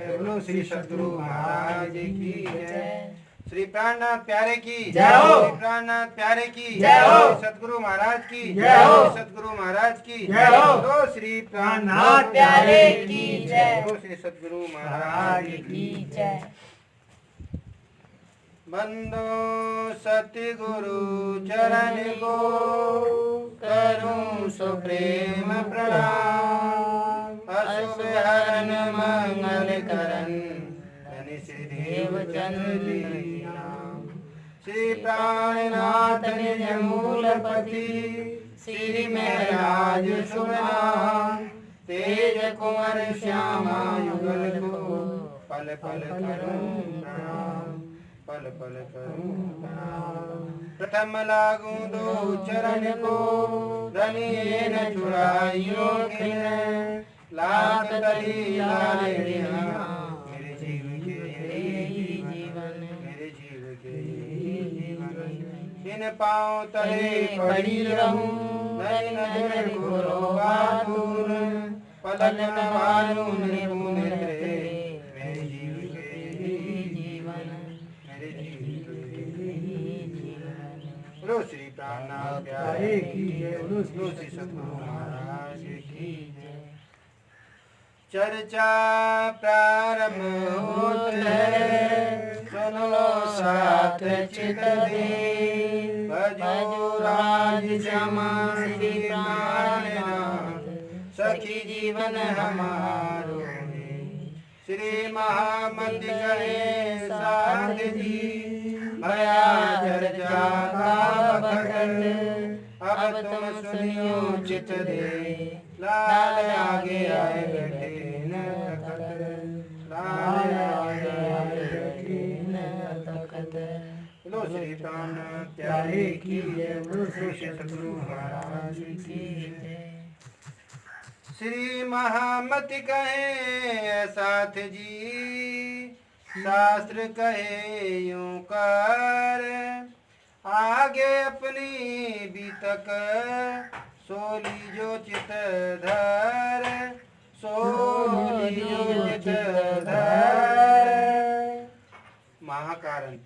जय। बोलो श्री सद्गुरु महाराज की जय। श्री प्राणनाथ प्यारे की जय हो। श्री प्राणनाथ प्यारे की जय हो। सद्गुरु महाराज की जय हो। सद्गुरु महाराज की जय हो। बोलो श्री प्राणनाथ प्यारे की जय। बोलो श्री सद्गुरु महाराज की जय। बंदो सतगुरु चरण को करूं सो प्रेम प्रणाम। अशुभ हरन मंगल करन धनि देव चंद्र नाम। श्री प्राणनाथ निज मूलपति श्री महराज शुभ नाम। तेज कुंवर श्यामा युगल को पल पल करूं प्रणाम। पल पल करूं प्रणाम। प्रथम लागू दो चरण को धनिये न छुड़ाइयो खिन। लात तली लालिया मेरे जीव के यही जीवन मेरे जीव के यही जीवन। इन पाँव तले पड़ी रहूं धनि नजर गुरो बहादुर। पलक न मारूं निर्गुण तेरे मेरे जीव के यही जीवन मेरे जीव के यही जीवन। बोलो श्री प्राणनाथ प्यारे की जय। बोलो श्री सद्गुरु महाराज की जय। चर्चा प्रारंभ होत है सुन लो साथ चित दे। भजो राज श्यामा श्री प्राणनाथ सखी जीवन हमारो। श्री महामति कहे साध जी भया चर्चा का भगत। अब तुम सुनियो चित दे लाल आगे आए बैठे न तखत। लाल आगे आए बैठे न तखत। बोलो श्री प्राणनाथ प्यारे की जय। बोलो श्री सद्गुरु महाराज की जय। श्री महामति कहे साथ जी शास्त्र कहे यूं कर। आगे अपनी बीतक सोली जो चित धर। सोली जो चित धर। महाकारण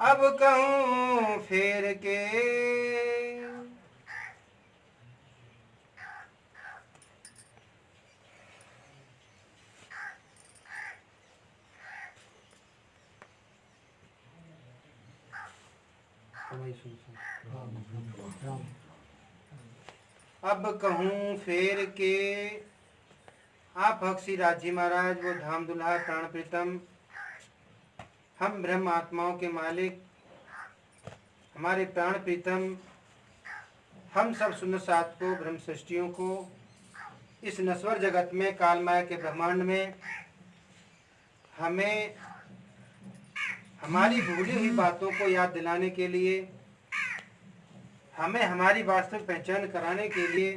अब कहूँ फेर के। अब कहूँ फेर के। आप भक्सी राजी महाराज वो धाम दुल्हा प्राण प्रीतम हम ब्रह्म आत्माओं के मालिक हमारे प्राण प्रीतम हम सब सुन्न सात को ब्रह्म सृष्टियों को इस नश्वर जगत में कालमाया के ब्रह्मांड में हमें हमारी भूली हुई बातों को याद दिलाने के लिए हमें हमारी वास्तविक पहचान कराने के लिए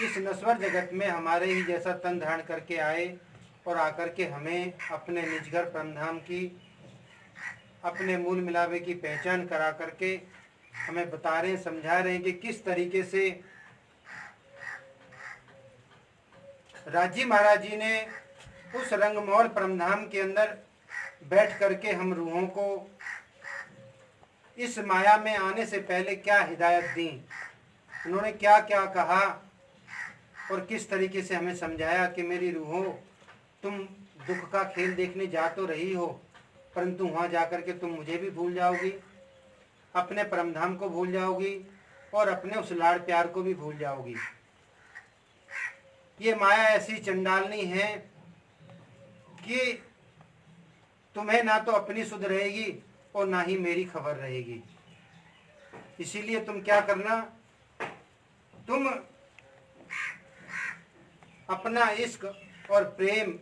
इस नश्वर जगत में हमारे ही जैसा तन धारण करके आए और आकर के हमें अपने निजगर परमधाम की अपने मूल मिलावे की पहचान करा करके हमें बता रहे हैं समझा रहे हैं कि किस तरीके से राजी महाराज जी ने उस रंगमौल परमधाम के अंदर बैठ करके हम रूहों को इस माया में आने से पहले क्या हिदायत दी। उन्होंने क्या क्या कहा और किस तरीके से हमें समझाया कि मेरी रूहों तुम दुख का खेल देखने जा तो रही हो परंतु वहां जाकर के तुम मुझे भी भूल जाओगी, अपने परमधाम को भूल जाओगी और अपने उस लाड़ प्यार को भी भूल जाओगी। ये माया ऐसी चंडालनी है कि तुम्हें ना तो अपनी सुध रहेगी और ना ही मेरी खबर रहेगी। इसीलिए तुम क्या करना, तुम अपना इश्क और प्रेम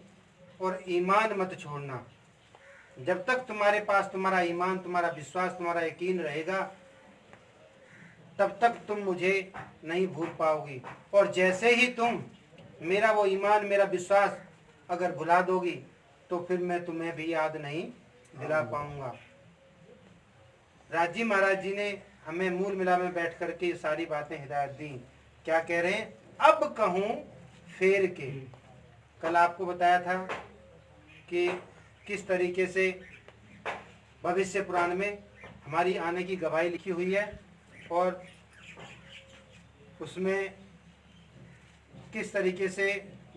और ईमान मत छोड़ना। जब तक तुम्हारे पास तुम्हारा ईमान, तुम्हारा विश्वास, तुम्हारा यकीन रहेगा तब तक तुम मुझे नहीं भूल पाओगी। और जैसे ही तुम मेरा वो ईमान, मेरा विश्वास अगर भुला दोगी तो फिर मैं तुम्हें भी याद नहीं दिला पाऊंगा। राजी महाराज जी ने हमें मूल मिला में बैठ करके ये सारी बातें हिदायत दी। क्या कह रहे हैं, अब कहूं फेर के। कल आपको बताया था कि किस तरीके से भविष्य पुराण में हमारी आने की गवाही लिखी हुई है और उसमें किस तरीके से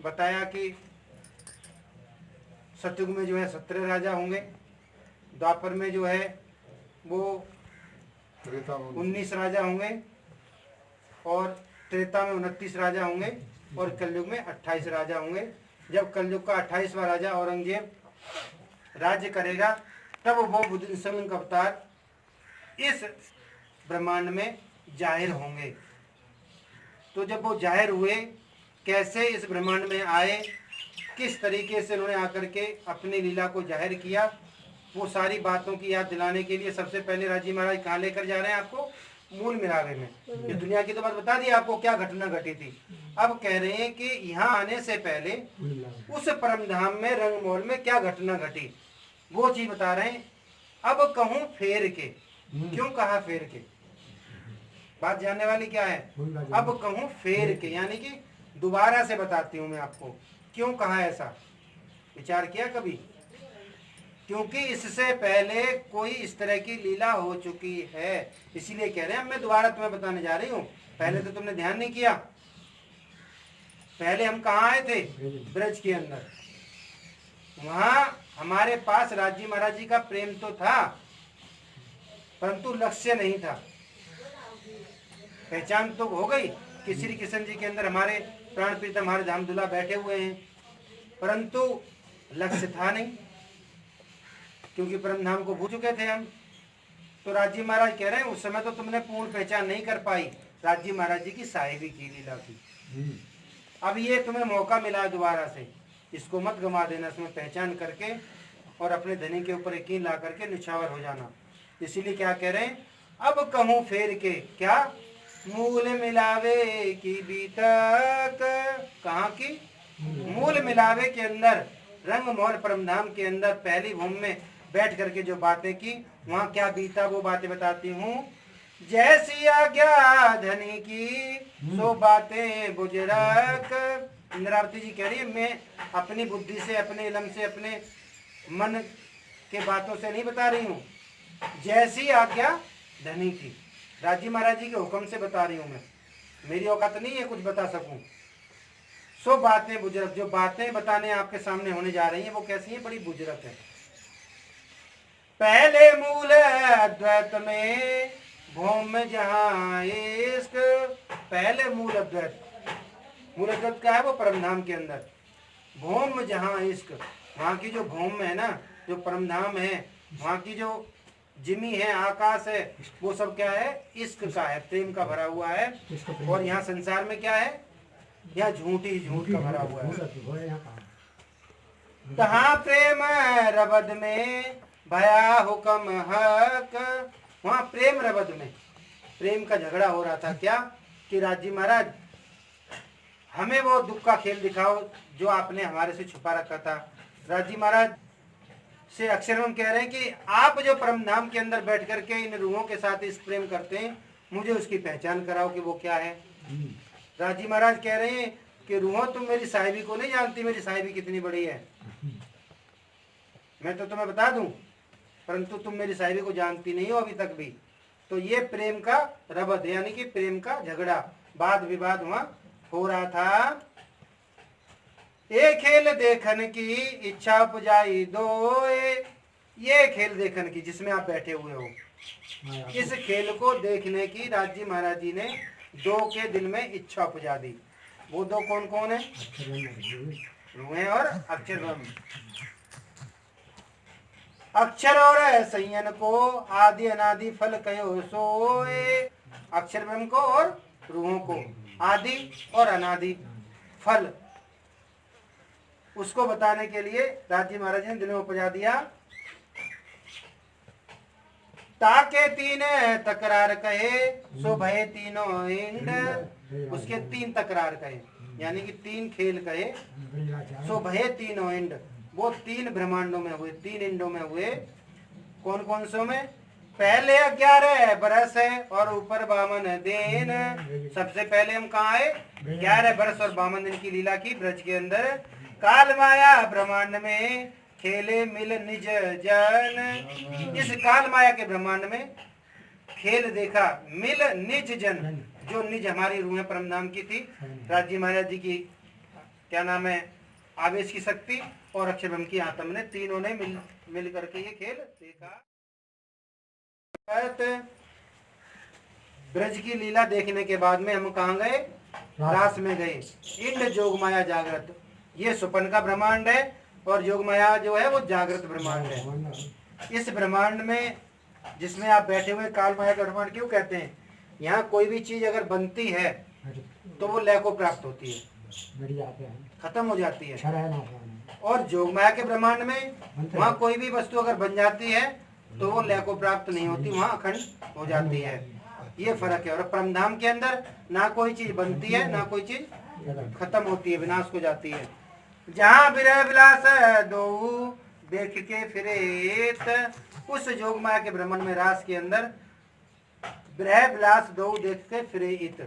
बताया कि सतयुग में जो है 17 राजा होंगे, द्वापर में जो है वो 19 राजा होंगे और त्रेता में 29 राजा होंगे और कलयुग में 28 राजा होंगे। जब कलयुग का 28वां राजा औरंगजेब राज्य करेगा तब वो बुद्ध संघ का अवतार इस ब्रह्मांड में जाहिर होंगे। तो जब वो जाहिर हुए, कैसे इस ब्रह्मांड में आए, किस तरीके से उन्होंने आकर के अपनी लीला को जाहिर किया, वो सारी बातों की याद दिलाने के लिए सबसे पहले राजी महाराज कहाँ लेकर जा रहे हैं आपको? मूल मिलावे में। ये दुनिया की तो बात बता दी आपको क्या घटना घटी थी। अब कह रहे हैं कि यहाँ आने से पहले उस परम धाम में रंगमहल में क्या घटना घटी, वो चीज बता रहे हैं। अब कहूँ फेर के, क्यों कहा फेर के, बात जानने वाली क्या है। अब कहूँ फेर के यानी कि दोबारा से बताती हूँ मैं आपको क्यों कहा ऐसा, विचार किया कभी? क्योंकि इससे पहले कोई इस तरह की लीला हो चुकी है, इसीलिए कह रहे हैं मैं दोबारा तुम्हें बताने जा रही हूँ। पहले तो तुमने ध्यान नहीं किया। पहले हम कहाँ आए थे? ब्रज के अंदर। वहां हमारे पास राजी महाराज जी का प्रेम तो था परंतु लक्ष्य नहीं था। पहचान तो हो गई कि श्री कृष्ण जी के अंदर हमारे प्राण प्रीतम हमारे धाम दुल्हा बैठे हुए हैं, परंतु लक्ष्य था नहीं, क्योंकि परम धाम को भूल चुके थे हम। तो राजी महाराज कह रहे हैं उस समय तो तुमने पूर्ण पहचान नहीं कर पाई राजी महाराज जी की साहिबी की लीला की। अब ये तुम्हें मौका मिला है दोबारा से, इसको मत गंवा देना, इसमें पहचान करके और अपने धनी के ऊपर यकीन ला करके निछावर हो जाना। इसीलिए क्या कह रहे हैं, अब कहूँ फेर के क्या मूल मिलावे की बीतक, कहाँ की? मूल मिलावे के अंदर रंगमहल परमधाम के अंदर पहली भूमि में बैठ करके जो बातें की, वहाँ क्या बीता वो बातें बताती हूँ। जैसी आज्ञा धनी की सो बातें बुजुर्ग। इंद्रावती जी कह रही है मैं अपनी बुद्धि से, अपने इलम से, अपने मन के बातों से नहीं बता रही हूँ, जैसी आज्ञा धनी की, राजी महाराज जी के हुक्म से बता रही हूँ मैं। मेरी औकात नहीं है कुछ बता सकूं। सो बातें बुजुर्ग, जो बातें बताने आपके सामने होने जा रही हैं वो कैसी हैं? बड़ी बुजुर्ग है। पहले मूल अद्वैत में भूम जहाँ इश्क, पहले मूल अद्वैत, मूल अद्वैत क्या है? वो परमधाम के अंदर भूम जहाँ इश्क, वहाँ की जो भूम है ना, जो परमधाम है, वहाँ की जो जिमी है, आकाश है, वो सब क्या है? इश्क का है, प्रेम का भरा हुआ है। और यहाँ संसार में क्या है? यहाँ झूठ ही झूठ का भरा हुआ है। तहाँ प्रेम रबद में भया हुक्म हक, वहाँ प्रेम रबद में प्रेम का झगड़ा हो रहा था। क्या कि राजी महाराज हमें वो दुख का खेल दिखाओ जो आपने हमारे से छुपा रखा था। राजी महाराज से अक्षर हम कह रहे हैं कि आप जो परम धाम के अंदर बैठ करके इन रूहों के साथ इस प्रेम करते हैं, मुझे उसकी पहचान कराओ कि वो क्या है। राजी महाराज कह रहे हैं कि रूहों तुम मेरी साहिबी को नहीं जानती, मेरी साहिबी कितनी बड़ी है, मैं तो तुम्हें बता दूं, परंतु तुम मेरी साहिबी को जानती नहीं हो अभी तक भी। तो ये प्रेम का रबद यानी कि प्रेम का झगड़ा, वाद विवाद वहां हो रहा था। ये खेल देखन की इच्छा उपजाई दो, ये खेल देखन की जिसमें आप बैठे हुए हो, इस खेल को देखने की राजी महाराज जी ने दो के दिल में इच्छा उपजा दी। वो दो कौन कौन है? रूहें और अक्षर ब्रह्म। अक्षर और संयन को आदि अनादि फल कहो सोए, अक्षर ब्रह्म को और रूहों को आदि और अनादि फल, उसको बताने के लिए राजी महाराज ने दिल में उपजा दिया। ताके तीन तकरार कहे सो भय तीनों इंड, उसके तीन तकरार कहे यानी कि तीन खेल कहे, सो भय तीनों इंड, वो तीन ब्रह्मांडों में हुए, तीन इंडों में हुए। कौन कौन सो में? पहले 11 बरस है और ऊपर 52 दिन। सबसे पहले हम कहाँ आए? 11 बरस और 52 दिन की लीला की ब्रज के अंदर। काल माया ब्रह्मांड में खेले मिल निज जन। इस काल माया के ब्रह्मांड में खेल देखा मिल निज जन, जो निज हमारी रूहें परम धाम की थी, राजी महाराज जी की क्या नाम है आवेश की शक्ति और अक्षर ब्रह्म की आत्मा ने, तीनों ने मिल करके ये खेल देखा। ब्रज की लीला देखने के बाद में हम कहाँ गए? रास में गए। इंड जोग माया जागृत, ये सुपन का ब्रह्मांड है और योग माया जो है वो जागृत ब्रह्मांड है। इस ब्रह्मांड में जिसमें आप बैठे हुए काल माया का ब्रह्मांड क्यों कहते हैं? यहाँ कोई भी चीज अगर बनती है तो वो लय को प्राप्त होती है, खत्म हो जाती है। और जोग माया के ब्रह्मांड में वहाँ कोई भी वस्तु अगर बन जाती है तो वो लय को प्राप्त नहीं होती, वहाँ अखंड हो जाती है। ये फर्क है। और परमधाम के अंदर ना कोई चीज बनती है ना कोई चीज खत्म होती है, विनाश हो जाती है। जहाँ विरह विलास दो देख के फिरेत, उस जोग माया के ब्रह्मांड में रास के अंदर विरह विलास दो देख के फिरेत।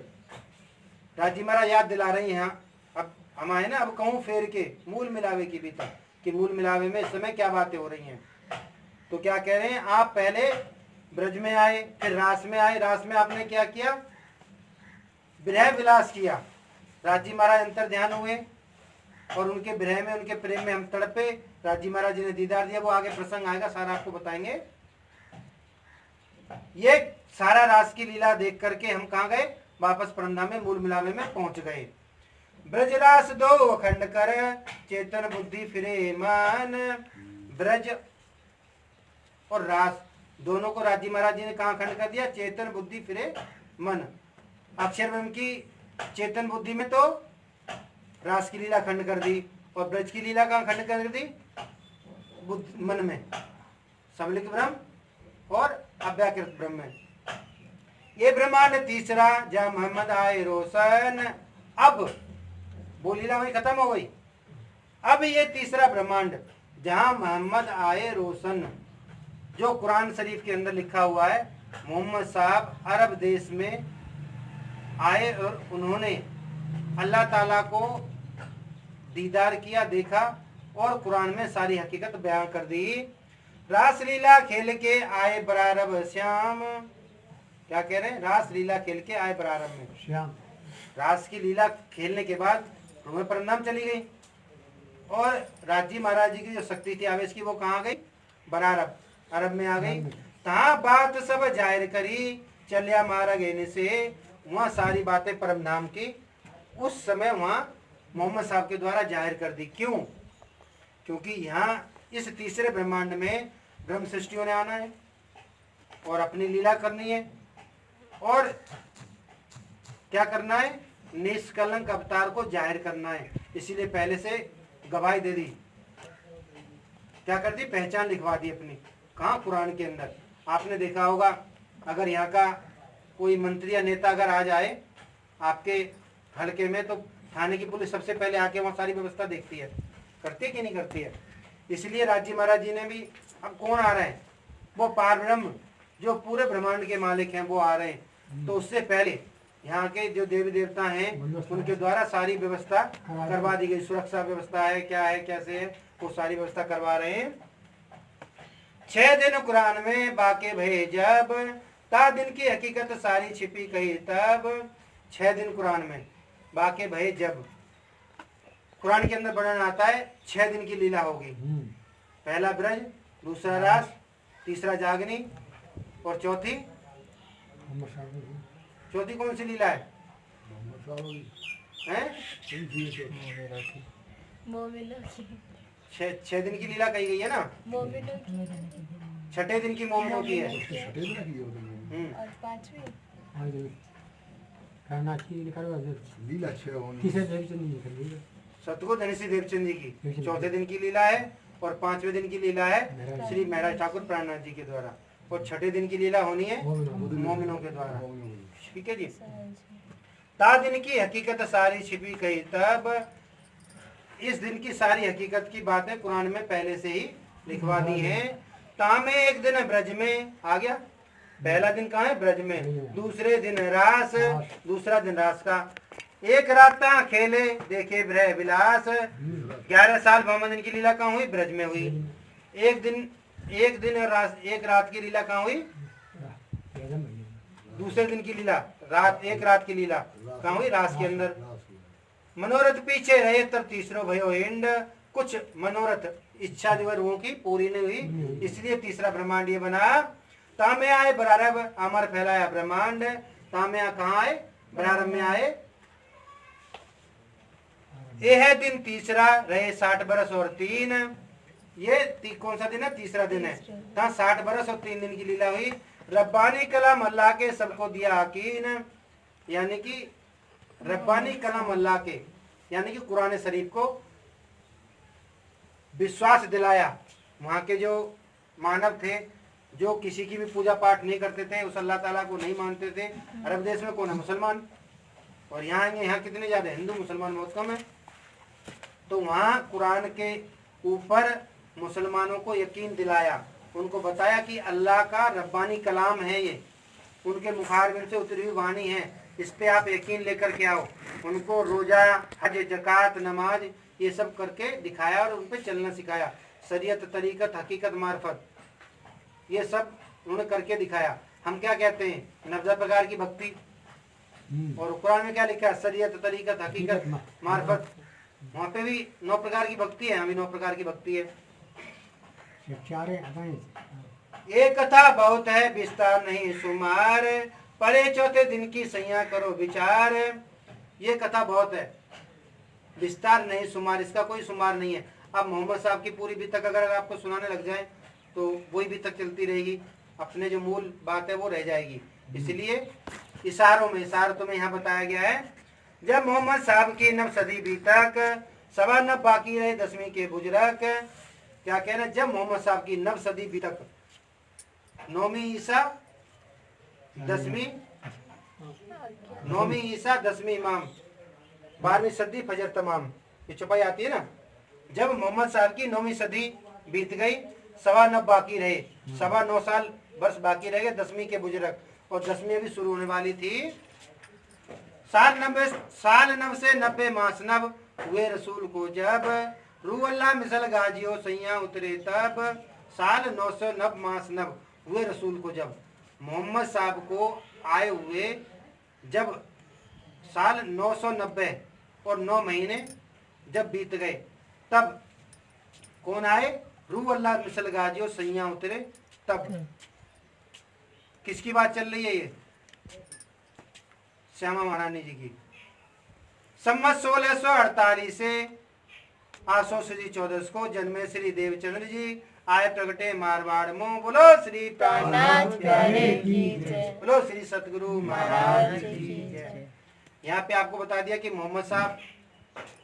राजी महाराज याद दिला रही हैं। अब हम आए ना, अब कहूँ फेर के मूल मिलावे की भी था कि मूल मिलावे में इस समय क्या बातें हो रही हैं। तो क्या कह रहे हैं? आप पहले ब्रज में आए, फिर रास में आए। रास में आपने क्या किया? विरह विलास किया। राजी महाराज अंतर ध्यान हुए और उनके विरह में, उनके प्रेम में हम तड़पे। राजी महाराज जी ने दीदार दिया, वो आगे प्रसंग आएगा, सारा आपको बताएंगे। ये सारा रास की लीला देख करके हम कहाँ गए? वापस परमधाम में मूल मिलावे में पहुंच गए। ब्रजरास दो अखंड कर चेतन बुद्धि फिरे मन। ब्रज और रास दोनों को राजी महाराज जी ने कहाँ खंड कर दिया? चेतन बुद्धि फिरे मन। अक्षर ब्रह्म की चेतन बुद्धि में तो रास की लीला खंड कर दी और ब्रज की लीला कहाँ खंड कर दी? मन में, सबलिक ब्रह्म और अव्याकृत ब्रह्म में। ये ब्रह्मांड तीसरा जहाँ मोहम्मद आए रोशन। अब वो लीला वही खत्म हो गई। अब ये तीसरा ब्रह्मांड जहाँ मोहम्मद आए रोशन, जो कुरान शरीफ के अंदर लिखा हुआ है, मोहम्मद साहब अरब देश में आए और उन्होंने अल्लाह ताला को दीदार किया, देखा और कुरान में सारी हकीकत बयान कर दी। रास लीला खेल के आए बरारब श्याम। क्या कह रहे हैं? रास लीला खेल के आए बरारब में श्याम। रास की लीला खेलने के बाद रूह परमधाम चली गई और राजी महाराज जी की जो शक्ति थी आवेश की, वो कहाँ गई? बरारब, अरब में आ गई। तहाँ बात सब जाहिर करी चलिया मारा गेने से। वहाँ सारी बातें परमधाम की उस समय वहाँ मोहम्मद साहब के द्वारा जाहिर कर दी। क्यों? क्योंकि यहाँ इस तीसरे ब्रह्मांड में ब्रह्म सृष्टियों ने आना है और अपनी लीला करनी है और क्या करना है? निष्कलंक अवतार को जाहिर करना है। इसीलिए पहले से गवाही दे दी, क्या कर दी? पहचान लिखवा दी अपनी। कहाँ? कुरान के अंदर। आपने देखा होगा, अगर यहाँ का कोई मंत्री या नेता अगर आ जाए आपके हलके में, तो थाने की पुलिस सबसे पहले आके वहाँ सारी व्यवस्था देखती है, करती है कि नहीं करती है। इसलिए राजी महाराज जी ने भी, अब कौन आ रहे हैं? वो पार ब्रह्म जो पूरे ब्रह्मांड के मालिक हैं, वो आ रहे हैं। तो उससे पहले यहाँ के जो देवी देवता हैं उनके द्वारा सारी व्यवस्था करवा दी गई। सुरक्षा व्यवस्था है, क्या है, कैसे है, वो सारी व्यवस्था करवा रहे हैं। 6 दिन कुरान में बाके भये जब, ता दिन की हकीकत सारी छिपी कही तब। 6 दिन कुरान में बाके भये जब, कुरान के अंदर वर्णन आता है 6 दिन की लीला होगी। पहला ब्रज, दूसरा रास, तीसरा जागनी और चौथी कौन सी लीला है? छह दिन की लीला कही गई है ना। 6ठे दिन की मोमिनों की है। सतगुरु धनीसी देवचंद जी की 4थे दिन की लीला है और 5वें दिन की लीला है श्री महराज ठाकुर प्राणनाथ जी के द्वारा और 6ठे दिन की लीला होनी है मोमिनों के द्वारा। ठीक है जी। ता दिन की हकीकत सारी छिपी कही तब, इस दिन की सारी हकीकत की बातें कुरान में पहले से ही लिखवा दी है। तामे एक दिन ब्रज में आ गया। पहला दिन कहाँ है? ब्रज में। दूसरे दिन रास, दूसरा दिन रास का। एक रात खेले देखे ब्रह विलास। 11 साल मोहम्मद इनकी लीला कहाँ हुई? ब्रज में हुई। एक दिन और एक रात की लीला कहाँ हुई? दूसरे दिन की लीला एक रात की लीला कहाँ हुई? रास के अंदर। मनोरथ पीछे रहे तब तीसरो भयो हिंड। कुछ मनोरथ इच्छा दिवरों की पूरी नहीं हुई, इसलिए तीसरा ब्रह्मांड ये बना। तामे आए बरारब अमर फैलाया ब्रह्मांड। तामे कहाँ आए? बरारब में आए। ये है दिन तीसरा रहे 60 बरस और 3। ये कौन सा दिन है? तीसरा दिन है। 60 बरस और 3 दिन की लीला हुई। रब्बानी कलाम अल्लाह के सबको दिया यकीन, यानी कि रब्बानी कलाम अल्लाह के यानी कि कुरान शरीफ को विश्वास दिलाया। वहाँ के जो मानव थे जो किसी की भी पूजा पाठ नहीं करते थे, उस अल्लाह ताला को नहीं मानते थे। अरब देश में कौन है? मुसलमान। और यहाँ कितने ज्यादा हिंदू, मुसलमान बहुत कम है। तो वहाँ कुरान के ऊपर मुसलमानों को यकीन दिलाया, उनको बताया कि अल्लाह का रब्बानी कलाम है, ये उनके मुखारबिन से उतरी हुई वाणी है, इस पे आप यकीन लेकर के आओ। उनको रोजा, हज, जकात, नमाज ये सब करके दिखाया और उन पे चलना सिखाया। शरीयत, तरीकत, हकीकत, मार्फत ये सब उन्होंने करके दिखाया। हम क्या कहते हैं? 90 प्रकार की भक्ति। और कुरान में क्या लिखा है? शरीयत, तरीकत, हकीकत, मार्फत। वहाँ पे भी 9 प्रकार की भक्ति है, हमें 9 प्रकार की भक्ति है। एक कथा बहुत है विस्तार नहीं शुमार, परे चौथे दिन की सैया करो विचार। ये कथा बहुत है, विस्तार नहीं शुमार, इसका कोई शुमार नहीं है। अब मोहम्मद साहब की पूरी बीतक अगर आपको सुनाने लग जाए तो वही बीतक चलती रहेगी, अपने जो मूल बात है वो रह जाएगी। इसलिए इशारों में यहाँ बताया गया है। जब मोहम्मद साहब की 9 सदी बीतक, 9.25 बाकी रहे 10वीं के बुजुर्ग। क्या कहना? जब मोहम्मद साहब की 9 सदी बीतक, 9वीं ईसा 10वीं, 9वीं ईसा 10वीं इमाम, 12वीं सदी फजर तमाम, ये छुपाई आती है ना। जब मोहम्मद साहब की 9वीं सदी बीत गई, 9.25 बाकी रहे, 9.25 साल वर्ष बाकी रह गए 10वीं के बुजुर्ग, और 10वीं अभी शुरू होने वाली थी। साल 9 से 90 मास नब हुए रसूल को जब, रू अल्लाह मिसल गाजियो सैया उतरे तब। साल 909 मास नब हुए रसूल को जब, मोहम्मद साहब को आए हुए जब साल 990 और 9 महीने जब बीत गए, तब कौन आए? रू अल्लाह मिसल गाजियो सैया उतरे तब। किसकी बात चल रही है? ये श्यामा महारानी जी की। सम्मत 1648 से आसो श्री 14 को जन्मे श्री देवचंद्र जी, आए प्रगटे मारवाड़ में। बोलो श्री प्राणनाथ प्यारे की जय, बोलो श्री सतगुरु महाराज की जय। यहाँ पे आपको बता दिया कि मोहम्मद साहब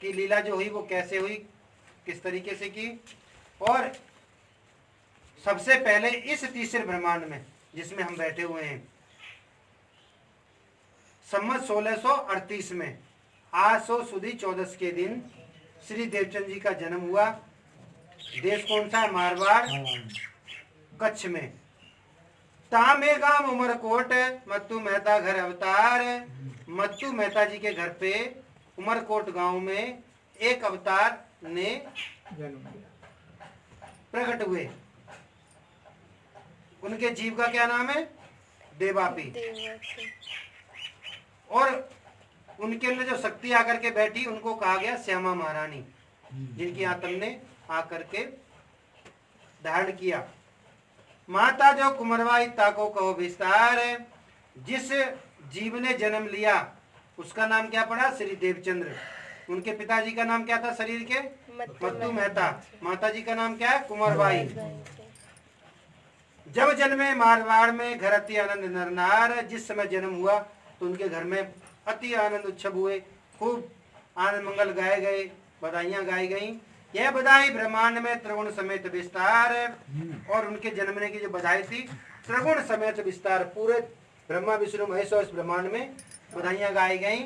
की लीला जो हुई वो कैसे हुई, किस तरीके से की। और सबसे पहले इस तीसरे ब्रह्मांड में जिसमें हम बैठे हुए हैं, सम्मत 1638 में आसो सुदी 14 के दिन श्री देवचंद जी का जन्म हुआ। देश कौन सा है? मारवाड़, कच्छ में। तामे गांव उमरकोट, मत्तू मेहता घर अवतार। मत्तू मेहता जी के घर पे उमरकोट गांव में एक अवतार ने प्रकट हुए। उनके जीव का क्या नाम है? देवापी। और उनके अंदर जो शक्ति आकर के बैठी उनको कहा गया श्यामा महारानी, जिनकी आत्म ने आकर के धारण किया। माता जो कुमरवाई ताको कहो विस्तार, जिस जीव ने जन्म लिया उसका नाम क्या पड़ा? श्री देवचंद्र। उनके पिताजी का नाम क्या था शरीर के? मत्तू मेहता। माता जी का नाम क्या है? कुंवरबाई। जब जन्मे मारवाड़ में घर अति आनंद नरनार, जिस समय जन्म हुआ तो उनके घर में अति आनंद उत्सव हुए, खूब आनंद मंगल गाए गए, बधाइयां गाई गई। यह बधाई ब्रह्मांड में त्रिगुण समेत विस्तार, और उनके जन्मने की जो बधाई थी त्रिगुण समेत विस्तार, पूरे ब्रह्मा विष्णु महेश और इस ब्रह्मांड में बधाइयां गाई गई।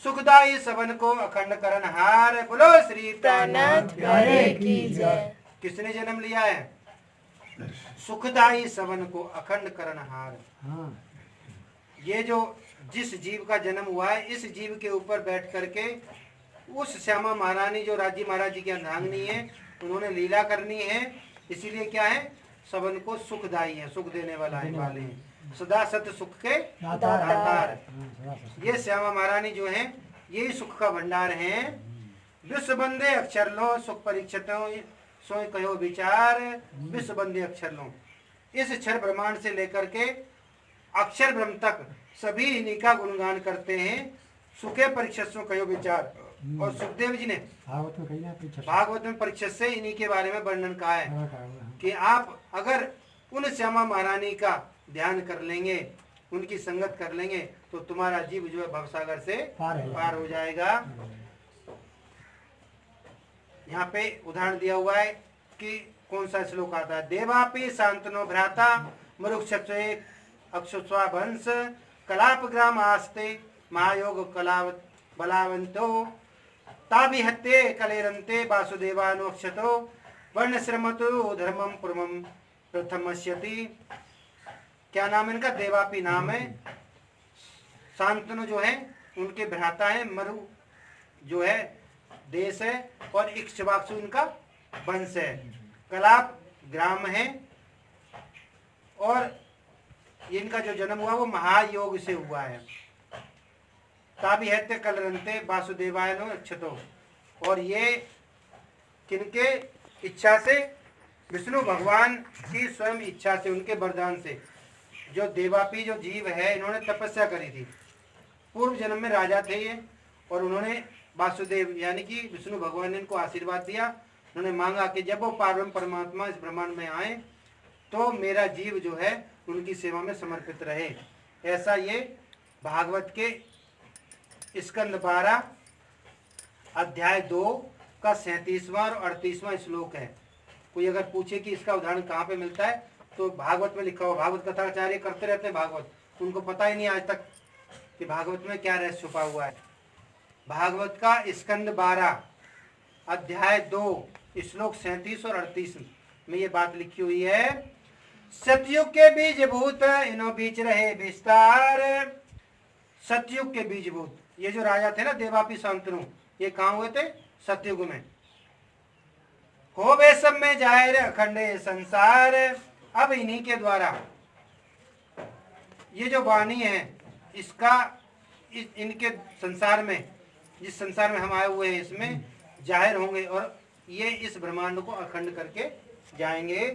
सुखदाई सबन को अखंड करण हार, बोलो श्री प्राणनाथ प्यारे की जय। किसने जन्म लिया है? सुखदाई सबन को अखंड करण हार। ये जो जिस जीव का जन्म हुआ है इस जीव के ऊपर बैठ करके उस श्यामा महारानी जो राजी महाराज जी की अर्धांगिनी है उन्होंने लीला करनी है। इसीलिए क्या है, सबन को सुखदायी है, सुख देने वाला है, वाले हैं, सदा सत्य सुख के दातार। ये श्यामा महारानी जो है यही सुख का भंडार है। विश्व बंदे अक्षर लो सुख परीक्षितों सोई कहो विचार, विश्व बंदे अक्षर लो। इस क्षर ब्रह्मांड से लेकर के अक्षर ब्रह्म तक सभी इन्हीं का गुणगान करते हैं। सुखे परीक्षित सो कहो विचार। और सुखदेव जी ने भागवत में परीक्षित से इन्हीं के बारे में वर्णन कहा है कि आप अगर उन श्यामा महारानी का ध्यान कर लेंगे, उनकी संगत कर लेंगे तो तुम्हारा जीव जो है भवसागर से पार हो जाएगा। यहाँ पे उदाहरण दिया हुआ है कि कौन सा श्लोक आता है। देवापि शांतनो भ्राता मरुक्षे अक्षुस्वाभंस कलाप ग्राम आस्ते महायोग कला बलावंतो ताभिहत्ते कलेरंते वासुदेवानुक्षतो वर्ण श्रमतो धर्मम पुरमम प्रथमस्यति। क्या नाम है इनका? देवापि नाम है। शांतनु जो है उनके भ्राता है, मरु जो है देश है, और इक्ष्वाकु इनका वंश है, कलाप ग्राम है, और इनका जो जन्म हुआ वो महायोग से हुआ है। ताभिहत्ते कलरंते वासुदेवाय नो अक्षतो। और ये किनके इच्छा से? विष्णु भगवान की स्वयं इच्छा से, उनके वरदान से। जो देवापी जो जीव है इन्होंने तपस्या करी थी, पूर्व जन्म में राजा थे ये, और उन्होंने वासुदेव यानी कि विष्णु भगवान ने इनको आशीर्वाद दिया। उन्होंने मांगा कि जब वो पार्वम परमात्मा इस ब्रह्मांड में आए तो मेरा जीव जो है उनकी सेवा में समर्पित रहे। ऐसा ये भागवत के स्कंद 12 अध्याय 2 का 37वां और 38वां श्लोक है। कोई अगर पूछे कि इसका उदाहरण कहाँ पे मिलता है तो भागवत में लिखा हुआ। भागवत कथाचार्य करते रहते हैं भागवत, उनको पता ही नहीं आज तक कि भागवत में क्या रहस्य छुपा हुआ है। भागवत का स्कंद 12 अध्याय 2 श्लोक 37 और 38 में ये बात लिखी हुई है। सतयुग के बीजभूत इनो बीच रहे विस्तार। सतयुग के बीजभूत, ये जो राजा थे ना देवापी शांतनु, ये कहाँ हुए थे? सतयुग में। हो वे सब में जाहिर अखंड संसार। अब इन्हीं के द्वारा ये जो वाणी है इसका इनके संसार में, जिस संसार में हम आए हुए हैं इसमें जाहिर होंगे, और ये इस ब्रह्मांड को अखंड करके जाएंगे।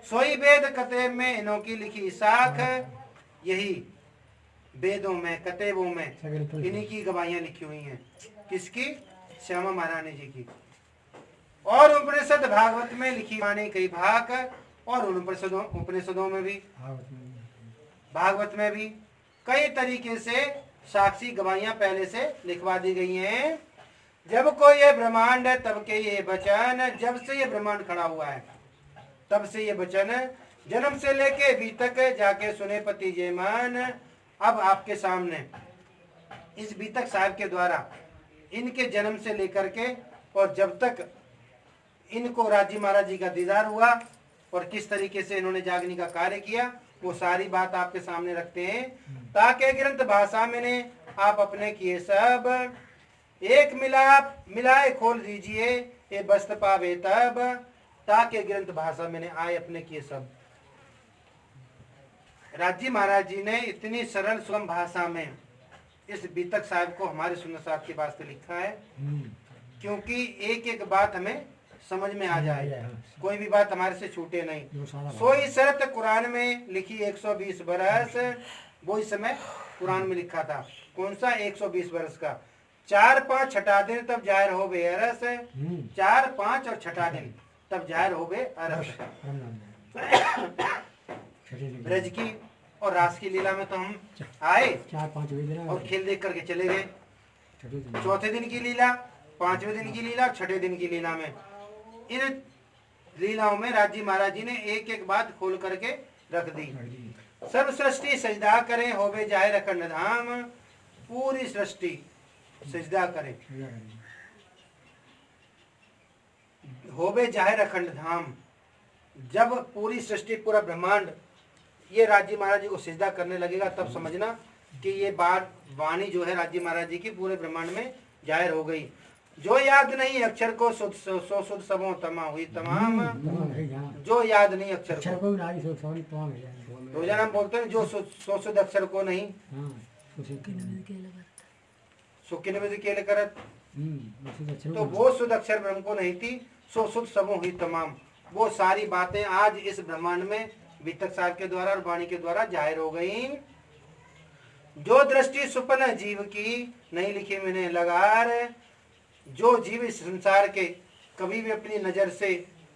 सोई वेद कतेब में इन्हों की लिखी साख। यही वेदों में कतेबों में इन्हीं की गवाहियां लिखी हुई हैं। किसकी? श्यामा महारानी जी की। और उपनिषद भागवत में लिखी वाणी कई भाग, और उन उपनिषदों में भी भागवत में भी कई तरीके से साक्षी गवाहियां पहले से लिखवा दी गई हैं। जब को ये ब्रह्मांड है तब के ये वचन, जब से ये ब्रह्मांड खड़ा हुआ है तब से ये वचन, जन्म से लेके अभी तक जाके सुने पति जय मान। अब आपके सामने इस बीतक साहब के द्वारा इनके जन्म से लेकर के और जब तक इनको राजी महाराज जी का दीदार हुआ और किस तरीके से इन्होंने जागने का कार्य किया, वो सारी बात आपके सामने रखते हैं। ताकि ग्रंथ भाषा मैंने आप अपने किए सब, एक मिलाए खोल दीजिए ये बस्त पावे तब। ताकि ग्रंथ भाषा मैंने आए अपने किए सब। राजी महाराज जी ने इतनी सरल सुगम भाषा में इस बीतक साहब को हमारे सुन्नत साहब के वास्ते लिखा है, क्योंकि एक एक बात हमें समझ में आ जाए, कोई भी बात हमारे से छूटे नहीं। सोई शरत कुरान में लिखी 120 बरस, वो इस समय कुरान में लिखा था। कौन सा? 120 बरस का। 4 5 छठा दिन तब जाहिर हो बे अरस। 4 5 और छठा दिन तब जाहिर हो बे अरस। ब्रज की और रास की लीला में तो हम आए 4-5 और खेल देख करके चले गए। चौथे दिन की लीला, 5वें दिन की लीला, 6ठे दिन की लीला में, इन लीलाओं में राजी महाराज जी ने एक एक बात खोल करके रख दी। सब सृष्टि सजदा करे होवे जाहिर अखंड धाम। पूरी सृष्टि सजदा करे होवे जाहिर अखंड धाम। जब पूरी सृष्टि पूरा ब्रह्मांड ये राजी महाराज जी को सजदा करने लगेगा तब समझना कि ये बात वाणी जो है राज्य महाराज जी की पूरे ब्रह्मांड में जाहिर हो गई। जो याद नहीं अक्षर को सो सुध सबों तमा हुई तमाम। जो याद नहीं अक्षर को रोजाना हम बोलते हैं जो सो सुध अक्षर को नहीं सुखी नवेद केले करत, तो वो शुद्ध अक्षर ब्रह्म को नहीं थी, सो शुद्ध सबों हुई तमाम। वो सारी बातें आज इस ब्रह्मांड में वितक साहब के द्वारा और वाणी के द्वारा जाहिर हो गई। जो दृष्टि सुपन जीव की नहीं लिखी मैंने लगार। जो जीव इस संसार के कभी भी अपनी नजर से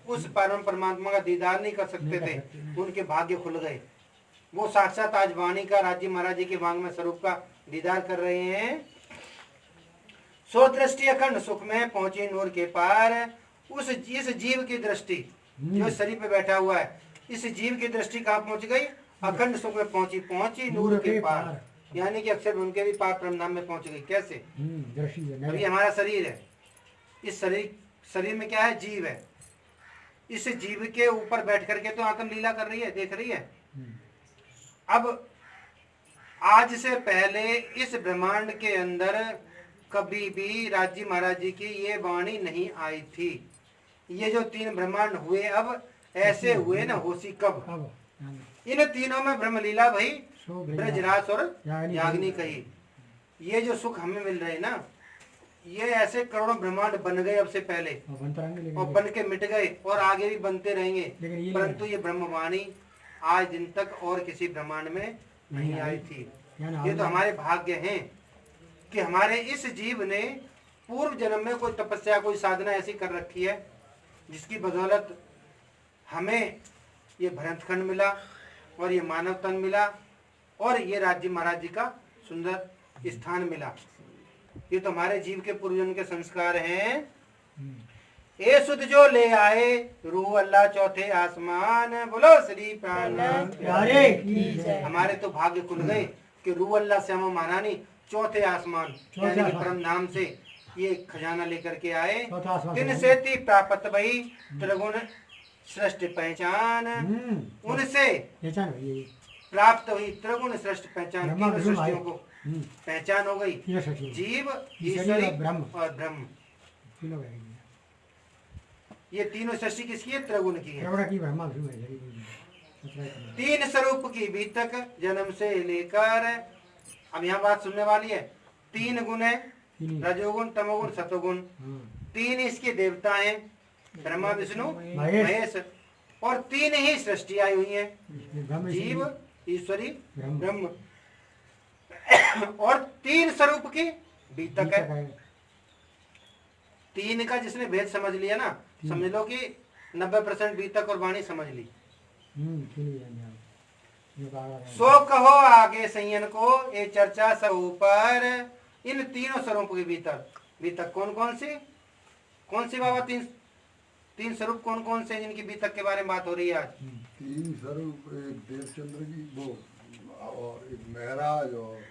उस परम परमात्मा का दीदार नहीं कर सकते थे, उनके भाग्य खुल गए। वो साक्षात आज वाणी का राज्य महाराज जी के वांग में स्वरूप का दीदार कर रहे हैं। सो दृष्टि अखंड सुख में पहुंची नूर के पार। इस जीव की दृष्टि जो शरीर पे बैठा हुआ है, इस जीव की दृष्टि कहाँ पहुंच गई? अखंड सुख में पहुंची नूर के पार, यानी कि अक्षर उनके भी पार परमधाम में पहुंच गई। कैसे? अभी हमारा शरीर है, इस शरीर में क्या है? जीव है। इस जीव के ऊपर बैठ करके तो आत्म लीला कर रही है, देख रही है। अब आज से पहले इस ब्रह्मांड के अंदर कभी भी राज्य महाराज जी की ये वाणी नहीं आई थी। ये जो तीन ब्रह्मांड हुए अब ऐसे हुए ना होसी कब? इन तीनों में ब्रह्मलीला भई, ब्रजराज और याग्नि कही। ये जो सुख हमें मिल रहे ना, ये ऐसे करोड़ों ब्रह्मांड बन गए अब से पहले और बन के मिट गए और आगे भी बनते रहेंगे, परंतु ये ब्रह्मवाणी आज दिन तक और किसी ब्रह्मांड में नहीं आई थी। ये तो हमारे भाग्य हैं कि हमारे इस जीव ने पूर्व जन्म में कोई तपस्या कोई साधना ऐसी कर रखी है जिसकी बदौलत हमें ये भरतखंड मिला और ये मानव तन मिला और ये राज्य महाराज जी का सुंदर स्थान मिला। ये तो हमारे जीव के पूर्वजन्म के संस्कार हैं। ए सुध जो ले आए रूह अल्लाह चौथे आसमान। बोलो श्री प्राणनाथ प्यारे की जय। हमारे तो भाग्य खुल गए कि रूह अल्लाह से हम महारानी चौथे आसमान यानी कि परम धाम से ये खजाना लेकर के आए। तिन से ती प्राप्त भई त्रिगुण सृष्टि पहचान। उनसे प्राप्त हुई त्रिगुण सृष्टि पहचान, तीनों सृष्टियों को पहचान हो गई। जीव, ईश्वरी और ब्रह्म, ये तीनों सृष्टि किसकी है? त्रिगुण की है। तीन स्वरूप की बीतक जन्म से लेकर, अब यहाँ बात सुनने वाली है। तीन गुण है, रजोगुण तमोगुण सतोगुण। तीन इसके देवता हैं, ब्रह्मा विष्णु महेश, और तीन ही सृष्टि आई हुई है, जीव, ईश्वरी, ब्रह्म। और तीन स्वरूप की बीतक है। तीन का जिसने भेद समझ लिया ना, समझ लो कि 90% बीतक और वाणी समझ ली। सो कहो आगे संयन को ये चर्चा सब ऊपर। इन तीनों स्वरूप के बीतक कौन सी बाबा? तीन स्वरूप कौन से जिनकी बीतक के बारे में बात हो रही है आज? तीन स्वरूप, एक देवचंद्र की वो और एक महराज और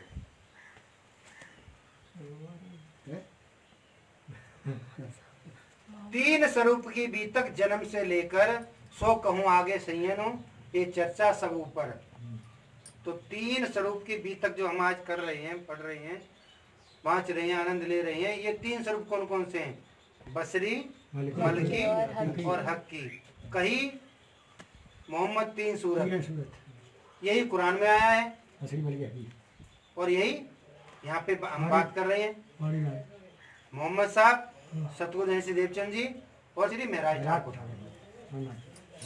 तीन स्वरूप की बीतक जन्म से लेकर सो कहूं आगे संयनो ये चर्चा सब ऊपर। तो तीन स्वरूप की बीतक जो हम आज कर रहे हैं, पढ़ रहे हैं, बाँच रहे हैं, आनंद ले रहे हैं, ये तीन स्वरूप कौन से हैं? बसरी, मलकी और हक्की। कही मोहम्मद तीन सूरत, यही कुरान में आया है और यही यहाँ पे हम बात कर रहे हैं। मोहम्मद साहब, सतगुरु जैसे देवचंद जी और श्री महराज ठाकुर।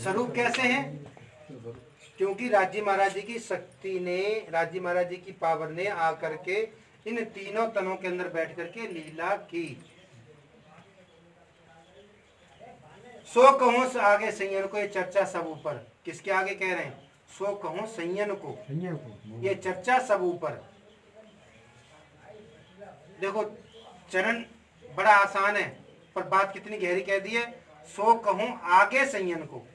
स्वरूप कैसे हैं? क्योंकि राज्य महाराज जी की शक्ति ने, राज्य महाराज जी की पावर ने आकर के इन तीनों तनों के अंदर बैठ करके लीला की। सो कहूं आगे संयन को ये चर्चा सब ऊपर। किसके आगे कह रहे हैं? सो कहूं संयन को ये चर्चा सब ऊपर। देखो चरण बड़ा आसान है पर बात कितनी गहरी कह दी है। सो कहूं आगे संयन को।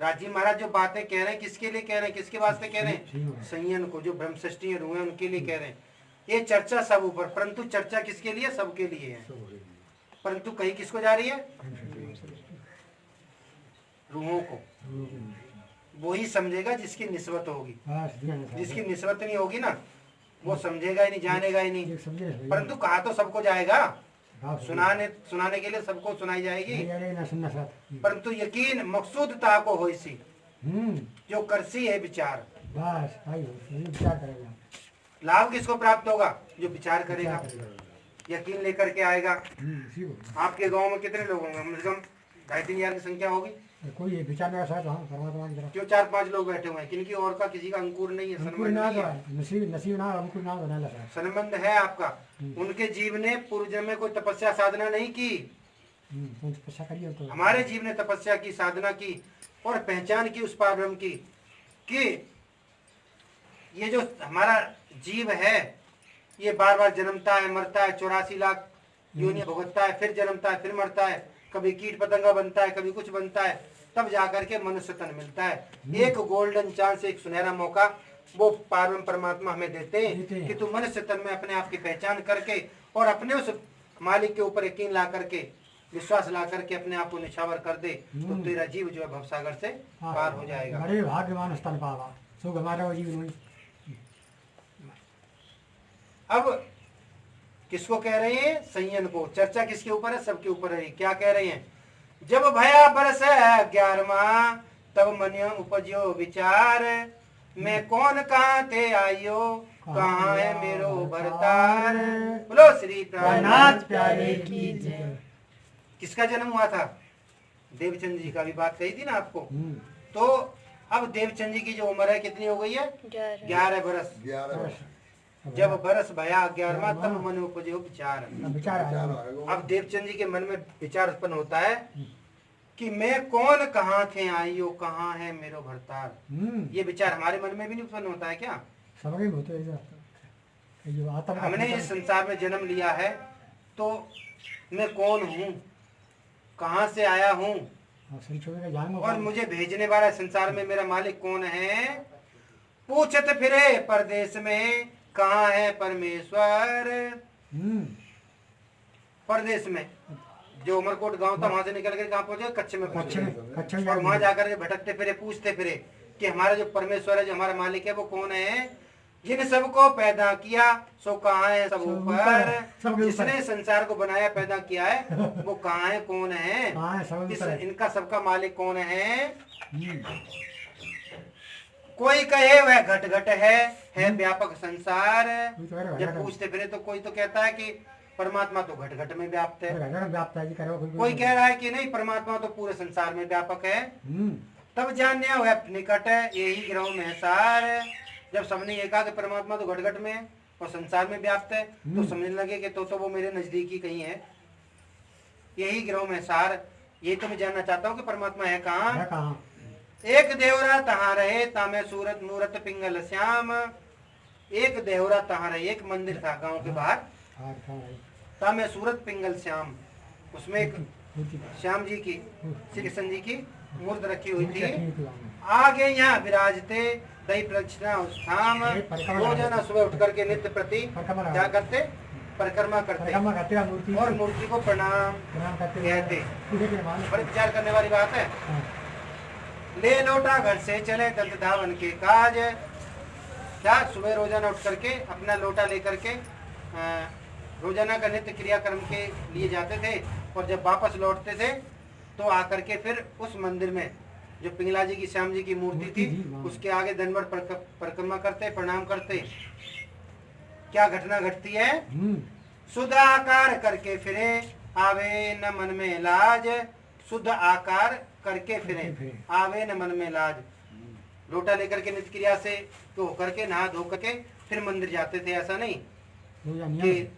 राजी महाराज जो बातें कह रहे हैं किसके लिए कह रहे हैं? किसके वास्ते कह रहे हैं? संयन को, जो ब्रह्म सृष्टि रूह है उनके लिए कह रहे हैं। ये चर्चा सब ऊपर, परंतु चर्चा किसके लिए? सबके लिए है। परंतु कहीं किसको जा रही है? रूहों को। वो ही समझेगा जिसकी निस्बत होगी। जिसकी निस्बत नहीं होगी ना, वो समझेगा ही नहीं, जानेगा ही नहीं। ये समझे नहीं। परंतु कहा तो सबको जाएगा, हाँ, सुनाने के लिए सबको सुनाई जाएगी। नहीं अरे ना सुनना साथ। परंतु यकीन मकसूदता को होइसी, जो करसी है विचार। बस भाई ये विचार करेगा। लाभ किसको प्राप्त होगा? जो विचार करेगा, विचार करेगा। यकीन लेकर के आएगा। इसी को आपके गांव में कितने लोग होंगे? कम से कम 2,500 की संख्या होगी। कोई ये विचार मेरा साथ हाँ परमात्मा की तरफ। क्यों 4-5 लोग बैठे हुए हैं? किनकी और का किसी का अंकुर नहीं है, अंकुर संबंध ना नहीं तो है, नसीब ना अंकुर ना बना लगा। संबंध है आपका। उनके जीव ने पूर्व जन्म में कोई तपस्या साधना नहीं की, कौन तपस्या करिए तो हमारे जीव ने तपस्या की, साधना की और पहचान की उस पारब्रह्म की कि ये जो हमारा जीव है ये बार बार जन्मता है, मरता है, 84 लाख योनियां भुगतता है, फिर जन्मता है, फिर मरता है, कभी कीट पतंगा बनता है, कभी कुछ बनता है, तब जाकर के मनुष्य तन मिलता है। एक गोल्डन चांस, एक सुनहरा मौका वो पारब्रह्म परमात्मा हमें देते हैं कि तू मनुष्य तन में अपने आप की पहचान करके और अपने उस मालिक के ऊपर यकीन ला करके, विश्वास ला करके अपने आप को निछावर कर दे, तो तेरा जीव जो है भवसागर से पार हो जाएगा। बड़े भाग्यवान स्थान पावा सुख हमारा वो जीवन हुई। अब किसको कह रहे हैं? संयन को। चर्चा किसके ऊपर है? सबके ऊपर है। क्या कह रहे हैं? जब भया बरस 11वां तब मन उपजो विचार, मैं कौन कहाँ थे आइयो, कहाँ है मेरो भरतार। बोलो श्री प्राणनाथ प्यारे की जय। किसका जन्म हुआ था? देवचंद जी का भी बात कही थी ना आपको। तो अब देवचंद जी की जो उम्र है कितनी हो गई है? 11 बरस। 11 जब बरस भया 11वां तब मन उपजो विचार। विचार आया। अब देवचंद जी के मन में विचार उत्पन्न होता है कि मैं कौन कहाँ थे आइयो, कहाँ है मेरो भरतार। ये विचार हमारे मन में भी नहीं उत्पन्न होता है क्या? सबके होते हैं जो आत्मा हमने इस संसार में जन्म लिया है तो मैं कौन हूँ, कहाँ से आया हूँ और मुझे भेजने वाला संसार में मेरा मालिक कौन है। पूछत फिरे परदेश में, कहाँ है परमेश्वर। परदेश में जो उमरकोट गांव था वहां से निकल कर कहाँ पहुंचे? कच्छ में पहुंचे। और वहां जाकर के भटकते फिरे, पूछते फिरे कि हमारा जो परमेश्वर है, जो हमारा मालिक है, वो कौन है। जिन सबको पैदा किया सो कहाँ है सब ऊपर। जिसने संसार को बनाया, पैदा किया है, वो कहाँ है, कौन है, इनका सबका मालिक कौन है। कोई कहे वह घट घट है व्यापक संसार। जब पूछते फिरे तो कोई तो कहता है कि परमात्मा तो घट घट में व्याप्त है, कोई कह रहा है कि नहीं परमात्मा तो पूरे संसार में व्यापक है। तब जाने वह निकट यही ग्रह में सार। जब सबने ये कहा कि परमात्मा तो घट घट में है और संसार में व्याप्त है, तो समझने लगे कि तो वो मेरे नजदीकी कहीं है। यही ग्रह में सार। यही तो मैं जानना चाहता हूँ कि परमात्मा है कहाँ। एक देवरा तहाँ रहे तामे सूरत मूरत पिंगल श्याम। एक देवरा तहाँ रहे, एक मंदिर था गांव के बाहर, तामे सूरत पिंगल श्याम। उसमें एक श्याम जी की, श्री कृष्ण जी की मूर्त रखी हुई थी। आगे यहाँ विराजते दही प्रदक्षिणा उत्थाम। रोजाना सुबह उठ करके नित्य प्रति क्या करते? परिक्रमा करते और मूर्ति को प्रणाम कहते। बड़े विचार करने वाली बात है। ले लौटा घर से चले दंत धावन के काज। क्या सुबह रोजाना उठ करके अपना लोटा लेकर के रोजाना का नित्य क्रियाक्रम के लिए जाते थे और जब वापस लौटते थे तो आकर के फिर उस मंदिर में जो पिंगला जी की, श्याम जी की मूर्ति थी, उसके आगे दंडवत परिक्रमा करते, प्रणाम करते। क्या घटना घटती है? शुद्ध आकार करके फिरे आवे न मन में लाज। शुद्ध आकार करके फिरे आवे न मन में लाज। लोटा लेकर के नित्य क्रिया से तो होकर के नहा धो करके फिर मंदिर जाते थे। ऐसा नहीं कि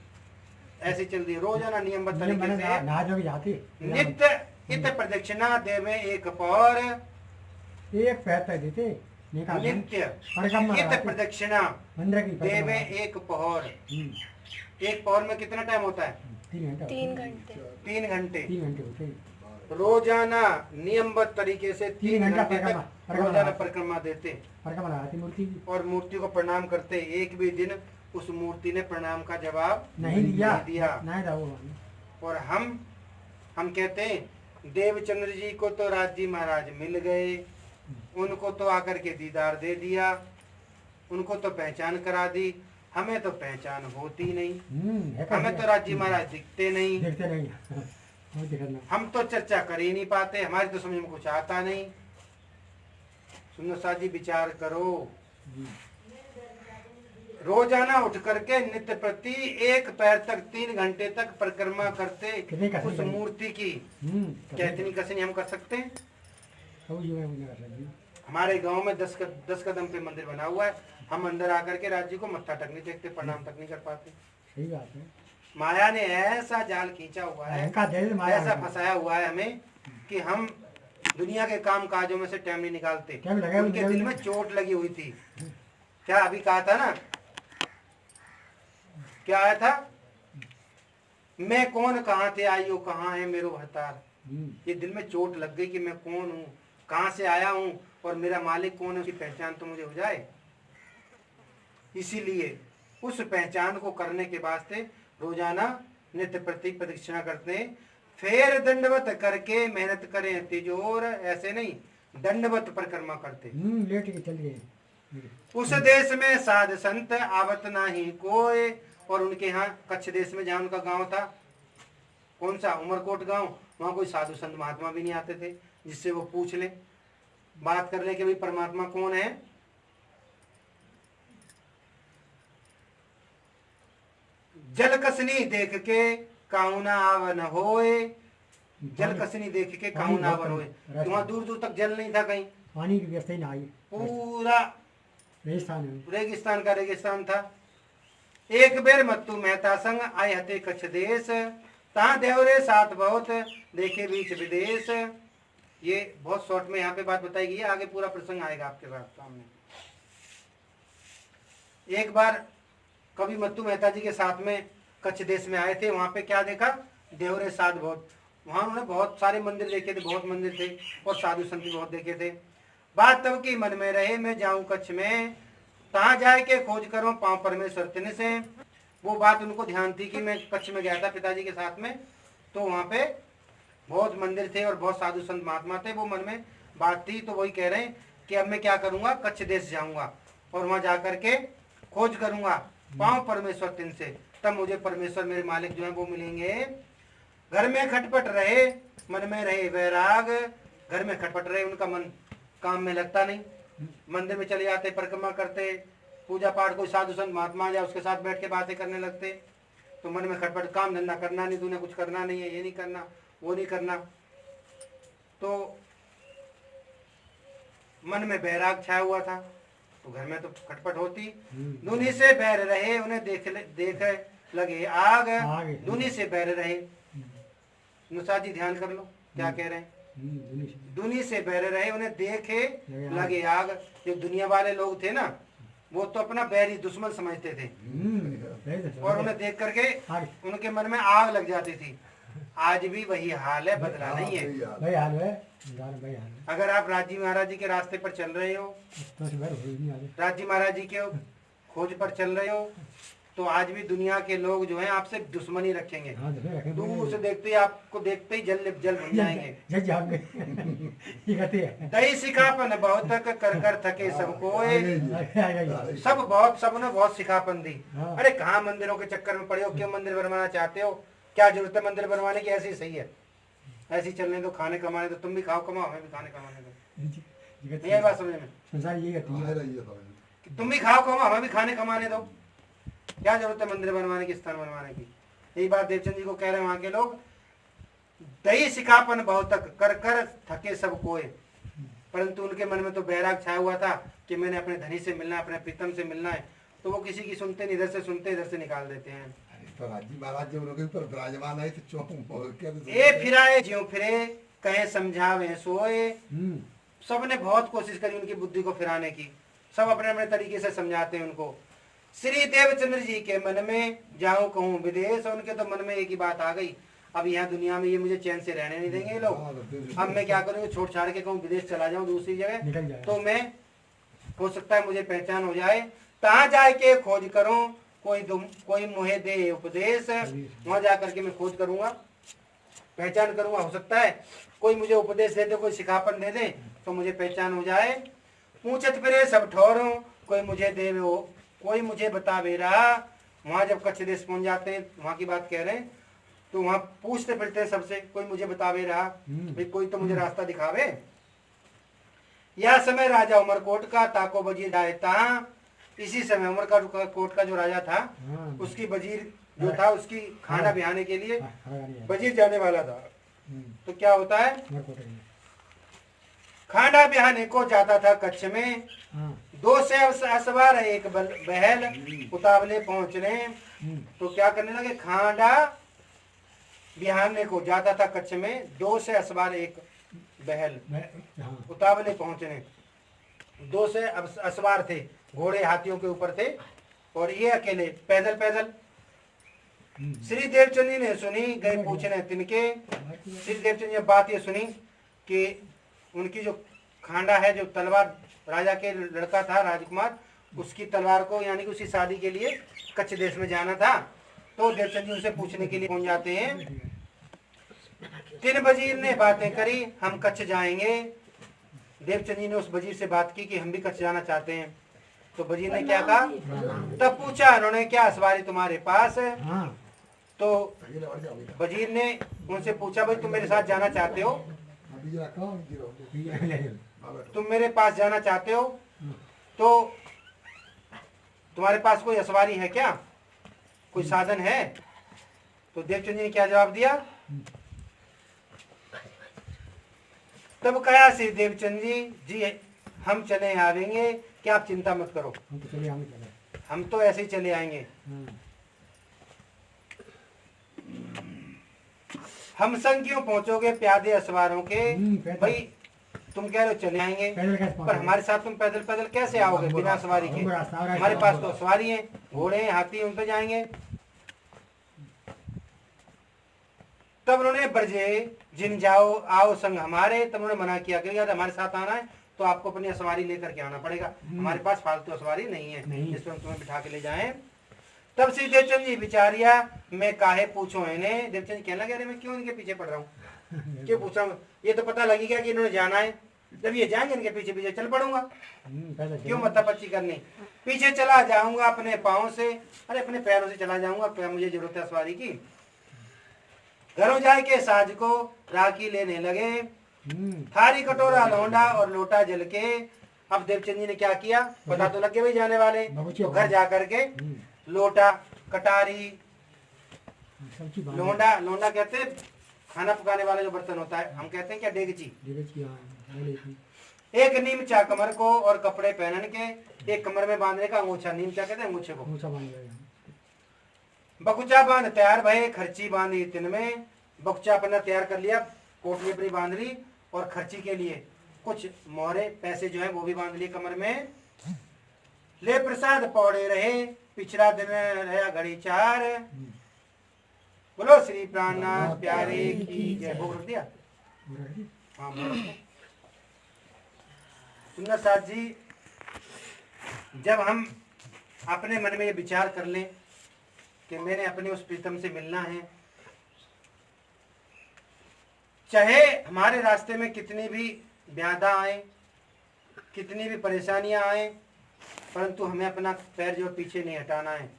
ऐसे चल दी। रोजाना नियमबद्ध तरीके से नित्य इत प्रदक्षिणा देवे एक पौर। एक पैर देते नित्य इत प्रदक्षिणा देवे एक पौर। एक पौर में कितना टाइम होता है? 3 घंटे। रोजाना नियमबद्ध तरीके से 3 घंटे तक रोजाना परिक्रमा देते और मूर्ति को प्रणाम करते। एक भी दिन उस मूर्ति ने प्रणाम का जवाब नहीं दिया। और हम कहते हैं देवचंद्र जी को तो राज जी महाराज मिल गए, उनको तो आकर के दीदार दे दिया, उनको तो पहचान करा दी। हमें तो पहचान होती नहीं, है का हमें तो राज्य महाराज दिखते नहीं, देखते नहीं और दिखना हम तो चर्चा कर ही नहीं पाते, हमारी तो समझ में कुछ आता नहीं। सुनो साथ जी, विचार करो, रोजाना उठ करके नित्य प्रति एक पैर तक 3 घंटे तक परिक्रमा करते कितनी कसनी उस करी? मूर्ति की, क्या इतनी कसनी हम कर सकते हैं? सब ये है मुझे कर सकती हमारे गांव में 10 कदम पे मंदिर बना हुआ है, हम अंदर आकर के राज्य को मत्था तक नहीं देखते, प्रणाम तक नहीं कर पाते। सही बात है माया ने ऐसा जाल खींचा हुआ है, अहंकार दे माया ऐसा फंसाया हुआ है हमें कि हम दुनिया के काम काजों में से टाइम नहीं निकालते। टाइम लगा उनके दिल में चोट लगी हुई थी। क्या अभी कहा था ना, क्या आया था, मैं कौन, कहाँ थे आइयो, कहाँ है मेरो भरतार। ये दिल में चोट लग गई कि मैं कौन हूँ, कहाँ से आया हूँ और मेरा मालिक कौन है, उसकी पहचान तो मुझे हो जाए। इसीलिए उस पहचान को करने के वास्ते रोजाना नित्य प्रति प्रदक्षिणा करते हैं, फिर दंडवत करके मेहनत करें तिजोर, ऐसे नहीं दंडवत परिक्रमा करते। लेट के चल गए उस देश में साध संत आवत नाही कोई, और उनके यहाँ कच्छ देश में जहाँ उनका गांव था, कौन सा, उमरकोट गांव, वहाँ कोई साधु संत महात्मा भी नहीं आते थे जिससे वो पूछ ले, बात कर ले कि भाई परमात्मा कौन है। जल कसनी देख के काउना आवन होए, जल कसनी देख के काउना आवन होए, वहाँ दूर दूर तक जल नहीं था, कहीं पानी की व्यवस्था ही ना आई, पूरा रेगिस्तान है रेगिस्तान का रेगिस्तान था। एक बेर मत्तू मेहता संग आए हते कच्छ देश, ता देवरे साथ बहुत देखे बीच विदेश। ये बहुत शॉर्ट में यहाँ पे बात बताई गई है, आगे पूरा प्रसंग आएगा आपके सामने। एक बार कवि मत्तू मेहता जी के साथ में कच्छ देश में आए थे, वहां पे क्या देखा, देवरे साथ बहुत, वहां उन्होंने बहुत सारे मंदिर देखे थे, बहुत मंदिर थे और साधु संत भी बहुत देखे थे। बात तब की मन में रहे, मैं जाऊं कच्छ में, तहाँ जाए के खोज करूं पांव परमेश्वर तिन से। वो बात उनको ध्यान थी कि मैं कच्छ में गया था पिताजी के साथ में, तो वहां पे बहुत मंदिर थे और बहुत साधु संत महात्मा थे, वो मन में बात थी। तो वही कह रहे हैं कि अब मैं क्या करूंगा, कच्छ देश जाऊंगा और वहां जाकर के खोज करूंगा पांव परमेश्वर तिन से, तब मुझे परमेश्वर मेरे मालिक जो है वो मिलेंगे। घर में खटपट रहे, मन में रहे वैराग, घर में खटपट रहे, उनका मन काम में लगता नहीं, मंदिर में चले जाते, परिक्रमा करते, पूजा पाठ, कोई साधु संत महात्मा या उसके साथ बैठ के बातें करने लगते, तो मन में खटपट, काम धंधा करना नहीं, तूने कुछ करना नहीं है, ये नहीं करना, वो नहीं करना, तो मन में बैराग छाया हुआ था, तो घर में तो खटपट होती। दुनी से बैर रहे, उन्हें देख लगे आग, दुनी से बैर रहे। नुसा जी ध्यान कर लो क्या कह रहे हैं, दुनी से बैर रहे, उन्हें देखे लगे आग। जो दुनिया वाले लोग थे ना, वो तो अपना बैरी दुश्मन समझते थे और उन्हें देख करके उनके मन में आग लग जाती थी। आज भी वही हाल है, बदला नहीं है। भाई हाल है, भाई हाल है। अगर आप राजी महाराज जी के रास्ते पर चल रहे हो, राजी महाराज जी के खोज पर चल रहे हो, तो आज भी दुनिया के लोग जो हैं आपसे दुश्मनी रखेंगे, दूर से देखते ही, आपको देखते ही जल बन जाएंगे। दही सिखापन बहुत कर कर थके सबको, सबने बहुत सिखापन दी। अरे कहाँ मंदिरों के चक्कर में पड़े हो, क्यों मंदिर बनवाना चाहते हो, क्या जरूरत है मंदिर बनवाने की, ऐसी सही है, ऐसी चलने दो, खाने कमाने दो, तुम भी खाओ कमाओ, हमें भी खाने कमाने दो। यही बात समझ में, संसार यही कहती है, तुम भी खाओ कमाओ, हमें भी खाने कमाने दो, क्या जरूरत है मंदिर बनवाने की, स्थान बनवाने की। यही बात देवचंद जी को कह रहे हैं वहां के लोग, दही सिखापन बहुत कर कर थके सब कोई, परंतु उनके मन में तो बैराग छाया हुआ था कि मैंने अपने धनी से मिलना है, अपने प्रीतम से मिलना है, तो वो किसी की सुनते नहीं, इधर से सुनते इधर से निकाल देते हैं। तो राजी महाराज जब उनके ऊपर विराजमान आए तो चौंक ए फिराए ज्यों फिरे, कहे समझावे सोए। सबने बहुत कोशिश करी उनकी बुद्धि को फिराने की, सब अपने अपने तरीके से समझाते हैं उनको। श्री देवचंद्र जी के मन में जाऊं कहूं विदेश, उनके तो मन में एक ही बात आ गई, अब यहाँ दुनिया में ये मुझे चैन से रहने नहीं देंगे ये लोग, अब मैं क्या करूँ, छोड़ छाड़ के कहूँ विदेश चला जाऊं दूसरी जगह, तो मैं हो सकता है मुझे पहचान हो जाए, तहाँ जाए के खोज करूं कोई मुहे दे उपदेश। वहां जाकर के मैं खोज करूंगा, पहचान करूंगा, हो सकता है कोई मुझे उपदेश दे दे, कोई सिखापन दे दे तो मुझे पहचान हो जाए। पूछत फिरे सब ठौरों, कोई मुझे दे वो कोई मुझे बतावे रहा। वहां जब कच्छ देश पहुंच जाते हैं, वहां की बात कह रहे हैं, तो वहां पूछते फिरते हैं सबसे, कोई मुझे बतावे रहा, भाई कोई तो मुझे रास्ता दिखावे। यह समय राजा उमरकोट का ताको वजीर आए था। इसी समय उमरकोट का जो राजा था, उसकी वजीर जो था, उसकी खाना बिहाने के लिए वजीर जाने वाला था। तो क्या होता है, खाना बिहाने को जाता था कच्छ में। 2 से असवार एक बहल उतावले पहुंचने। तो क्या करने लगे, खांडा बिहाने को जाता था कच्छ में, 2 से असवार एक बहल उतावले पहुंचने। 2 से असवार थे, घोड़े हाथियों के ऊपर थे, और ये अकेले पैदल पैदल। श्री देवचंद जी ने सुनी, गए पूछने तिनके। श्री देवचंद जी ने बात ये सुनी कि उनकी जो खांडा है, जो तलवार राजा के लड़का था राजकुमार, उसकी तलवार को, यानी कि उसकी शादी के लिए कच्छ देश में जाना था। तो देवचंद जी उनसे पूछने के लिए पहुंच जाते हैं। 3 वजीर ने बातें करी, हम कच्छ जाएंगे। देवचंद जी ने उस वजीर से बात की कि हम भी कच्छ जाना चाहते हैं। तो वजीर ने क्या कहा, तब पूछा उन्होंने, क्या सवारी तुम्हारे पास है? तो वजीर ने उनसे पूछा, भाई तुम मेरे साथ जाना चाहते हो, तुम मेरे पास जाना चाहते हो, तो तुम्हारे पास कोई सवारी है क्या, कोई साधन है? तो देवचंद जी ने क्या जवाब दिया, तब कहा श्री देवचंद जी हम चले आवेंगे, क्या आप चिंता मत करो, हम तो ऐसे ही चले आएंगे। हम संग क्यों पहुंचोगे प्यादे असवारों के? भाई तुम कह रहे हो चले आएंगे, पर हमारे साथ तुम पैदल पैदल कैसे आओगे बिना सवारी के? हमारे पास तो सवारी है, घोड़े हैं, हाथी, उन पे जाएंगे। तब उन्होंने बरजे जिन जाओ आओ संग हमारे, तब उन्होंने मना किया कि यार हमारे साथ आना है तो आपको अपनी सवारी लेकर के आना पड़ेगा, हमारे पास फालतू सवारी नहीं है जिसमें हम तुम्हें बिठा के ले जाएं। तब श्री देवचंद जी विचारिया, मैं काहे पूछो इन्हें। देवचंद कहने लगे, अरे मैं क्यों इनके पीछे पड़ रहा हूँ, क्यों पूछ रहा हूँ, ये तो पता लगेगा कि इन्होंने जाना है, जब ये जाएंगे इनके पीछे पीछे चल पड़ूंगा, क्यों मत्तापच्ची करनी, पीछे चला जाऊंगा अपने पाँव से, अरे अपने पैरों से चला जाऊंगा, क्या मुझे जरूरत है सवारी की। घरों जाए के साज को राखी लेने लगे, थारी कटोरा लौंडा और लोटा जल के। अब देवचंद जी ने क्या किया, पता तो लग गया भाई जाने वाले, तो घर जा करके लोटा, कटारी, लोंडा, लोंडा कहते हैं खाना पकाने वाला जो बर्तन होता है, हम कहते हैं क्या, डेगची। एक नीमचा कमर को और कपड़े पहनने के, एक कमर में बांधने का अंगूछा, नीमचा कहते हैं अंगूछे को। बकुचा बांध तैयार भये, खर्ची बांधी तिन में। बकुचा अपना तैयार कर लिया, कोटली अपनी बांध ली, और खर्ची के लिए कुछ मोहरे पैसे जो है वो भी बांध लिए कमर में। ले प्रसाद पौड़े रहे, पिछला दिन रहा घड़ी 4। बोलो श्री प्राणनाथ प्यारे की जय। भोग रख दिया, हाँ सुंदर साथ जी, जब हम अपने मन में ये विचार कर लें कि मैंने अपने उस प्रीतम से मिलना है, चाहे हमारे रास्ते में कितनी भी व्याधा आए, कितनी भी परेशानियां आए, परंतु हमें अपना पैर जो पीछे नहीं हटाना है।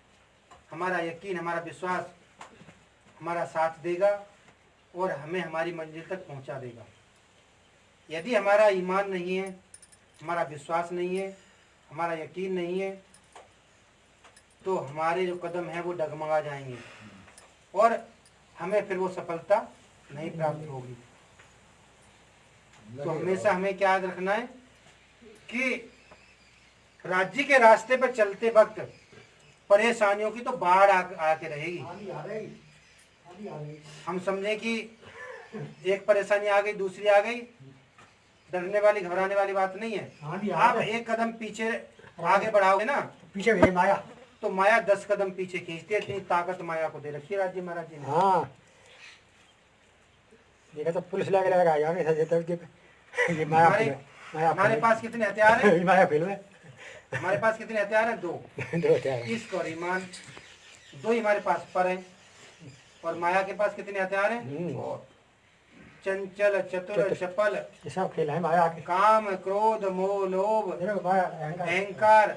हमारा यकीन, हमारा विश्वास हमारा साथ देगा और हमें हमारी मंजिल तक पहुंचा देगा। यदि हमारा ईमान नहीं है, हमारा विश्वास नहीं है, हमारा यकीन नहीं है, तो हमारे जो कदम हैं वो डगमगा जाएंगे और हमें फिर वो सफलता नहीं प्राप्त होगी। तो हमेशा हमें क्या याद रखना है कि राज्य के रास्ते पर चलते वक्त परेशानियों की तो बाढ़ आके रहेगी। हम समझे कि एक परेशानी आ गई, दूसरी आ गई, डरने वाली घबराने वाली बात नहीं है। आप एक कदम पीछे आगे बढ़ाओगे ना, पीछे भी माया, तो माया 10 कदम पीछे खींचती है। इतनी ताकत माया को दे रखी है राज्य महाराज जी ने। हाँ, देखा तो पुलिस लगे लगा ये माया माया हमारे पास कितने हथियार हैं? माया फिल्म है। हमारे पास कितने हथियार हैं? 2 हथियार, इश्क और ईमान, 2 ही हमारे पास पर हैं। और माया के पास कितने हथियार हैं? चंचल, चतुर, चपल, सब खेल है माया के। काम, क्रोध, मोह, लोभ, अहंकार, अहंकार,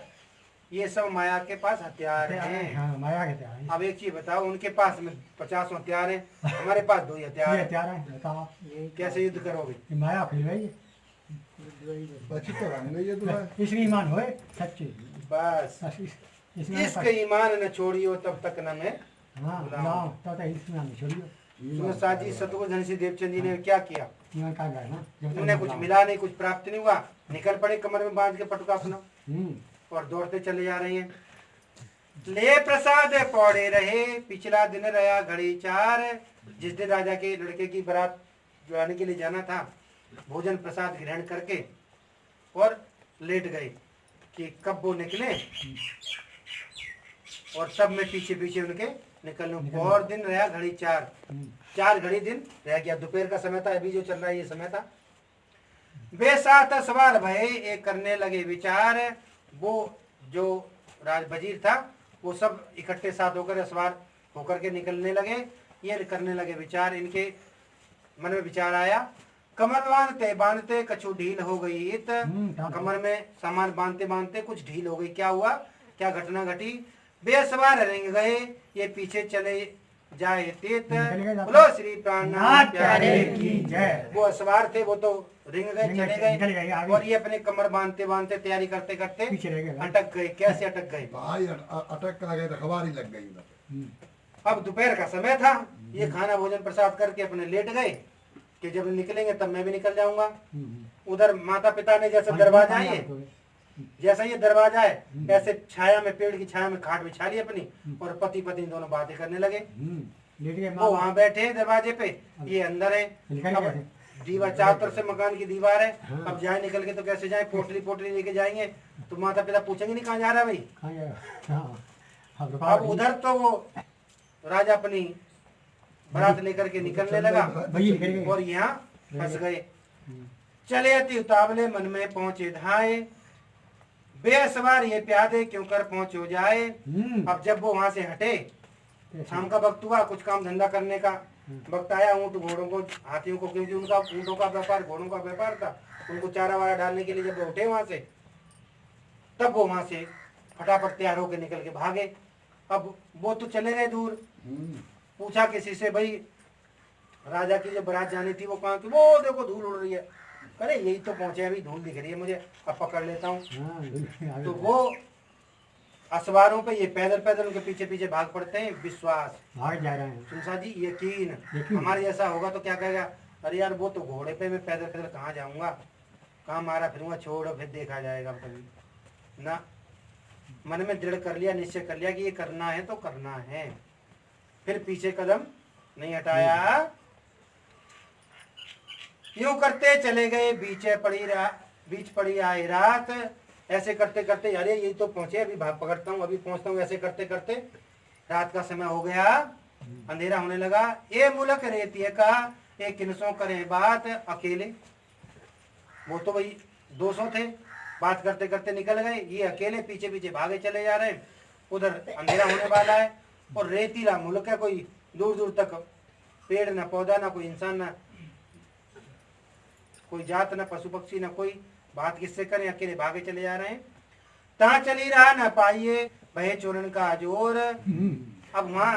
ये सब माया के पास हथियार हैं। हाँ माया के हथियार हैं। अब एक चीज बताओ, उनके पास में 50 हथियार हैं, हमारे पास 2 ही हथियार ये हैं। हथियार हैं, बताओ कैसे युद्ध करोगे? ये माया खेल रही है। बची तो रंग गई है तुम्हारे। इसलिए ईमान होए सच्चे। बस बस इसमें इसके ईमान न छोड़ियो तब तक न मैं। हाँ गुलाम तब तक इसमें नहीं छोड़ियो। सुनो साजी सतगुरु धनसी देवचंद जी ने क्या किया? ईमान का गया ना जब तक उन्हें कुछ मिला नहीं, कुछ प्राप्त नहीं हुआ, निकल पड़े कमर में बांध के पटुका अपना और दौड़ते चले जा रहे हैं। ले प्रसाद पौड़े रहे, पिछला दिन रहा घड़ी 4। जिस दिन राजा के लड़के की बारात जुड़ाने के लिए जाना था, भोजन प्रसाद ग्रहण करके और लेट गए कि कब वो निकले, और सब में पीछे पीछे उनके निकलने। और दिन रहा घड़ी 4 घड़ी दिन रह गया। दोपहर का समय था, अभी जो चल रहा है ये समय था। बेसात सवाल भय एक करने लगे विचार। वो जो राज वजीर था वो सब इकट्ठे साथ होकर सवार होकर के निकलने लगे। ये करने लगे विचार, इनके मन में विचार आया। कमर बांधते बांधते कछु ढील हो गई। कमर में सामान बांधते बांधते कुछ ढील हो गई। क्या हुआ, क्या घटना घटी? बेसवार रेंग गए, ये पीछे चले जाए तीत। बोलो श्री प्राणनाथ प्यारे की जय। वो असवार थे, वो तो रिंग गए, चले गए, और ये अपने कमर बांधते बांधते तैयारी करते करते अटक गए। कैसे अटक गए? भाई अटक कर गए, रखवारी लग गई उधर। अब दोपहर का समय था, ये खाना भोजन प्रसाद करके अपने लेट गए कि जब निकलेंगे तब मैं भी निकल जाऊंगा। उधर माता पिता ने जैसे दरवाजा है, जैसा ये दरवाजा है, ऐसे छाया में, पेड़ की छाया में खाट बिछा ली अपनी, और पति पत्नी दोनों बातें करने लगे। वो वहां बैठे हैं दरवाजे पे, ये अंदर है। अब दीवार चारों तरफ से मकान की दीवार है। अब जाए निकल के तो कैसे जाए? पोटली पोटली लेके जाएंगे तो माता पिता पूछेंगे नहीं कहाँ जा रहा भाई। अब उधर तो वो राजा अपनी बारात लेकर के निकलने लगा और यहाँ फंस गए। चले अति उतावले मन में पहुंचे धाए, बेसवार ये प्यादे क्यों कर पहुंचो जाए। अब जब वो वहां से हटे, शाम का वक्त हुआ, कुछ काम धंधा करने का वक्त आया। ऊंट घोड़ों को, हाथियों को, क्योंकि उनका ऊंटों का व्यापार, घोड़ों का व्यापार था, उनको चारा वारा डालने के लिए जब वो उठे वहां से, तब वो वहां से फटाफट तैयार होकर निकल के भागे। अब वो तो चले गए दूर। पूछा किसी से, भाई राजा की जो बारात जानी थी वो कहाँ की? वो देखो धूल उड़ रही है। अरे यही तो पहुंचे, अभी धूल दिख रही है मुझे, अब पकड़ लेता हूँ। तो वो असवारों पे ये पैदल पैदल उनके पीछे पीछे भाग पड़ते हैं। विश्वास भाग जा रहे हैं। सुनसा जी, यकीन हमारे जैसा होगा तो क्या कहेगा? अरे यार वो तो घोड़े पे मैं पैदल पैदल कहाँ जाऊंगा, कहाँ मारा फिरूंगा, छोड़ो फिर देखा जाएगा कभी ना। मन में दृढ़ कर लिया, निश्चय कर लिया कि ये करना है तो करना है, फिर पीछे कदम नहीं हटाया। यूं करते चले गए, बीच पड़ी आई रात। ऐसे करते करते, अरे यही तो पहुंचे, अभी भाग पकड़ता हूँ, अभी पहुंचता हूँ। ऐसे करते करते रात का समय हो गया, अंधेरा होने लगा। ये मुलक रेतिए का ये किनसों करे बात अकेले। वो तो भाई 200 थे, बात करते करते निकल गए। ये अकेले पीछे पीछे भागे चले जा रहे हैं। उधर अंधेरा होने वाला है और रेतीला मुल्क है, कोई दूर दूर तक पेड़ न पौधा, न कोई इंसान, न कोई जात, न पशु पक्षी, न कोई। बात किससे करें? अकेले भागे चले जा रहे हैं। तहाँ चली रहा न पाइए भय चोरन का जोर। अब वहां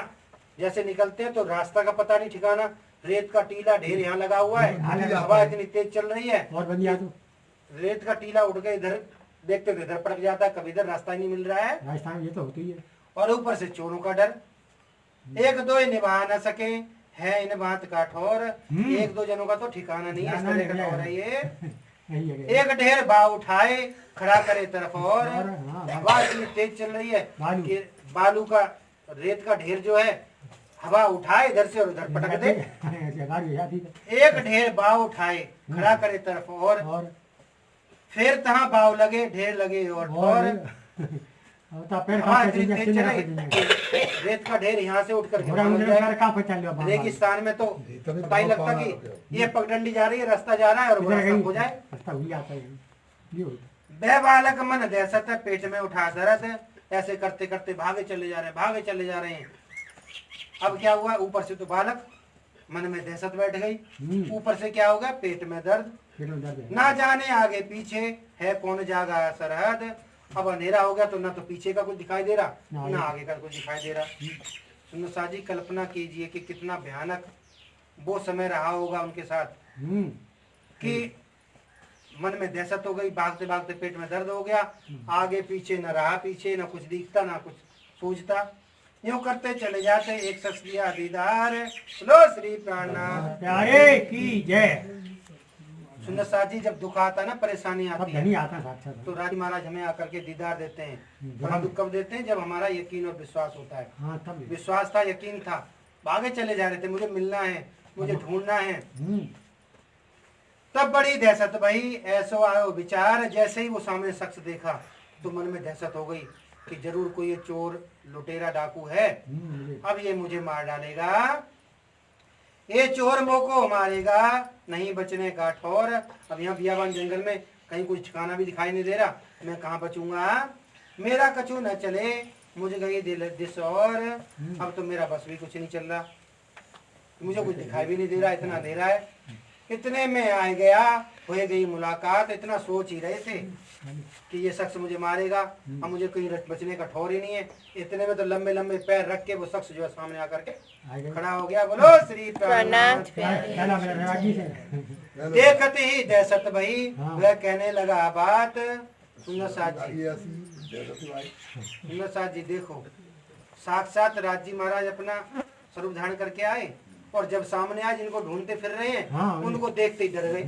जैसे निकलते हैं तो रास्ता का पता नहीं ठिकाना, रेत का टीला ढेर यहाँ लगा हुआ है, हवा इतनी तेज चल रही है, और बढ़िया तो रेत का टीला उड़ के इधर देखते तो इधर पड़क जाता है, कभी इधर रास्ता ही नहीं मिल रहा है। राजस्थान में ये तो होती है। और ऊपर से चोरों का डर। एक दो निभा न सके है इन बात का ठोर। एक दो जनों का तो ठिकाना नहीं है, इस तरह का ठोर है ये। एक ढेर बाव उठाए खड़ा करे तरफ, और हवा इतनी तेज चल रही है कि बालू का, रेत का ढेर जो है, हवा उठाए इधर से और उधर पटक दे। एक ढेर बाव उठाए खड़ा करे तरफ, और फिर तहाँ बाव लगे, ढेर लगे और रेत का ढेर यहाँ से उठ कर रेगिस्तान में तो पता ही लगता कि ये पगडंडी जा रही है, रास्ता जा रहा है और हो जाए। वह बालक मन दहशत पेट में उठा दर्द। ऐसे करते करते भागे चले जा रहे हैं। अब क्या हुआ? ऊपर से तो बालक, मन में दहशत बैठ गई, ऊपर से क्या होगा? पेट में दर्द। ना जाने आगे पीछे है कौन जागा सरहद। अब अंधेरा हो गया तो ना तो पीछे का कुछ दिखाई दे रहा ना ना आगे का कुछ दिखाई दे रहा। सुनो साजी, कल्पना कीजिए कि कितना भयानक वो समय रहा होगा उनके साथ कि मन में दहशत हो गई, भागते भागते पेट में दर्द हो गया, आगे पीछे न रहा, पीछे न कुछ दिखता ना कुछ सूझता, यूं करते चले जाते। एक शख्स किया दीदार, लो श्री प्राणनाथ प्यारे की जय। सुंदर साथ जी, जब दुख आता है ना, परेशानी अब आती धनी है, आता साक्षात। तो राजी महाराज हमें आकर के दीदार देते हैं। परंतु कब देते हैं? जब हमारा यकीन और विश्वास होता है। हाँ तब विश्वास था, यकीन था, भागे चले जा रहे थे, मुझे मिलना है, मुझे ढूंढना है। तब बड़ी दहशत भाई, ऐसो आयो विचार, जैसे ही वो सामने शख्स देखा तो मन में दहशत हो गई कि जरूर कोई ये चोर लुटेरा डाकू है, अब ये मुझे मार डालेगा, ये चोर मोको मारेगा, नहीं बचने का ठौर। अब यहाँ बियाबान जंगल में कहीं कुछ ठिकाना भी दिखाई नहीं दे रहा, मैं कहाँ बचूंगा, मेरा कछु न चले, मुझे गई दिस और अब तो मेरा बस भी कुछ नहीं चल रहा, मुझे कुछ दिखाई भी नहीं दे रहा, इतना अंधेरा है। इतने में आ गया, हो गई मुलाकात। इतना सोच ही रहे थे कि ये शख्स मुझे मारेगा, अब मुझे कहीं बचने का ठौर ही नहीं है। इतने में तो लंबे लंबे पैर रख के वो शख्स जो है सामने आकर के खड़ा हो गया। बोलो श्री प्राणनाथ। देखते ही दहशत भई, वह कहने लगा बात, सुंदर साथ जी, सुंदर साथ जी देखो, साक्षात राजी महाराज अपना स्वरूप धारण करके आए और जब सामने आज इनको ढूंढते फिर रहे हैं, हाँ, उनको देखते ही डर गए।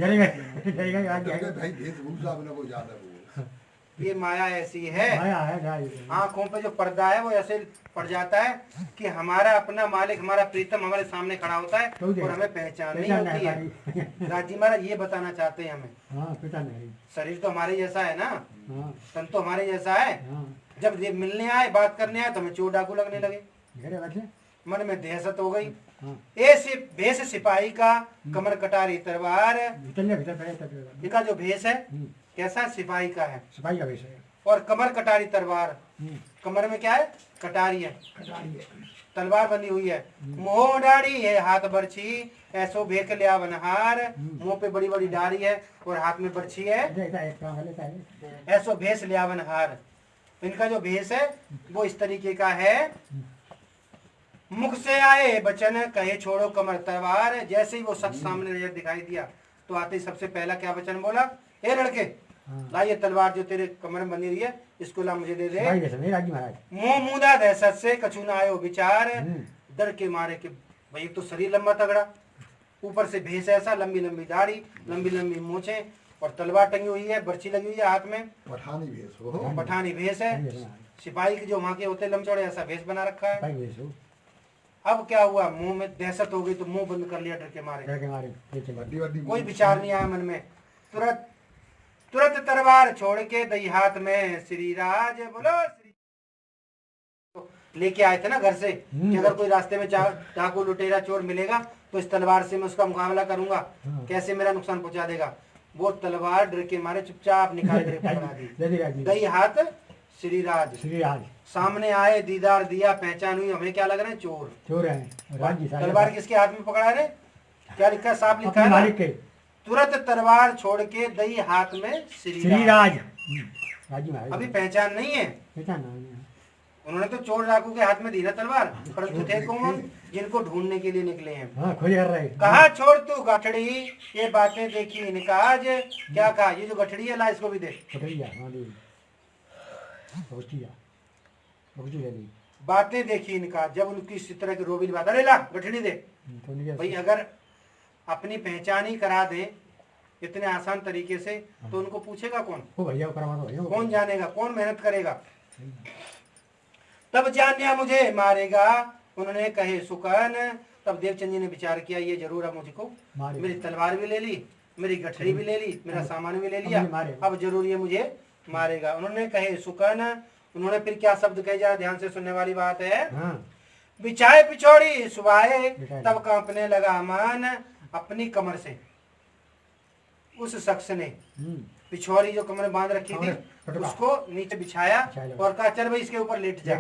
ये माया ऐसी है, आंखों पे जो पर्दा है वो ऐसे पड़ जाता है कि हमारा अपना मालिक, हमारा प्रीतम हमारे सामने खड़ा होता है और हमें पहचान नहीं होती है। राजी महाराज ये बताना चाहते हैं हमें, शरीर तो हमारे जैसा है ना, तन तो हमारे जैसा है, जब ये मिलने आए, बात करने आए तो हमें चोर डाकू लगने लगे। मन में दहशत हो गई। ऐसे भेष सिपाही का, कमर कटारी तलवार, इनका जो भेष है कैसा, सिपाही का है, सिपाही का भेष है, और कमर कटारी तलवार, कमर में क्या है, कटारी है, तलवार बनी हुई है, मुंह दाढ़ी है, हाथ बर्छी, ऐसो भेख लिया वनहार, मुंह पे बड़ी बड़ी दाढ़ी है और हाथ में बर्छी है, ऐसो भेष लिया वनहार। इनका जो भेष है वो इस तरीके का है। मुख से आए वचन, कहे छोड़ो कमर तलवार। जैसे ही वो शख्स सामने नजर दिखाई दिया तो आते ही सबसे पहला क्या वचन बोला, ए लड़के, ला ये तलवार जो तेरे कमर में बनी हुई है, इसको ला मुझे दे दे। मुंह मूंदा दहशत से, कछु न आयो विचार, डर के मारे कि भाई तो शरीर लंबा तगड़ा, ऊपर से भेष ऐसा, लंबी लंबी दाढ़ी, लंबी लंबी मूछें और तलवार टंगी हुई है, बर्छी लगी हुई है हाथ में, पठानी भेष है। सिपाही के जो वहां के होते लमचौड़े, ऐसा भेष बना रखा है। अब क्या हुआ, मुंह में दहशत हो गई तो मुंह बंद कर लिया डर के मारे, कोई विचार नहीं आया मन में। तुरंत तुरंत तलवार छोड़ के दई हाथ में श्री राज। बोलो श्री, तो लेके आए थे ना घर से कि अगर कोई रास्ते में डाकू लुटेरा चोर मिलेगा तो इस तलवार से मैं उसका मुकाबला करूंगा, कैसे मेरा नुकसान पहुंचा देगा। वो तलवार डर के मारे चुपचाप निकाल कर पकड़ा दी। दई हाथ श्री राज, सामने आए, दीदार दिया, पहचान हुई, हमें क्या लग रहा है, चोर है। तलवार किसके हाथ में पकड़ा है, क्या लिखा है, साफ लिखा है, तुरंत तलवार छोड़ के दई हाथ में श्री राज। अभी पहचान नहीं है, उन्होंने तो चोर डाकू के हाथ में दी ना तलवार, परंतु थे कौन, जिनको ढूंढने के लिए निकले हैं। कहा छोड़ तू गठड़ी, ये बातें देखी इनका आज। क्या कहा, ये जो गठड़ी है ला इसको भी दे। बातें देखी इनका, जब उनकी इस तरह की रोबी बात, अरे ला गठड़ी दे। भाई अगर अपनी पहचान ही करा दे इतने आसान तरीके से तो उनको पूछेगा कौन, कौन जानेगा, कौन मेहनत करेगा। तब जानिया मुझे मारेगा, उन्होंने कहे सुकन। तब देवचंद जी ने विचार किया, ये जरूर अब मुझको, मेरी तलवार भी ले ली, मेरी गठरी भी ले ली, मेरा सामान भी ले लिया, अब जरूर ये मुझे मारेगा। उन्होंने कहे सुकन। उन्होंने फिर क्या शब्द कहे, जरा ध्यान से सुनने वाली बात है। बिछाए पिछोड़ी सुबाए, तब कांपने लगा मान। अपनी कमर से उस शख्स ने पिछोड़ी जो कमर बांध रखी थी उसको नीचे बिछाया और कहा चल भाई इसके ऊपर लेट जा।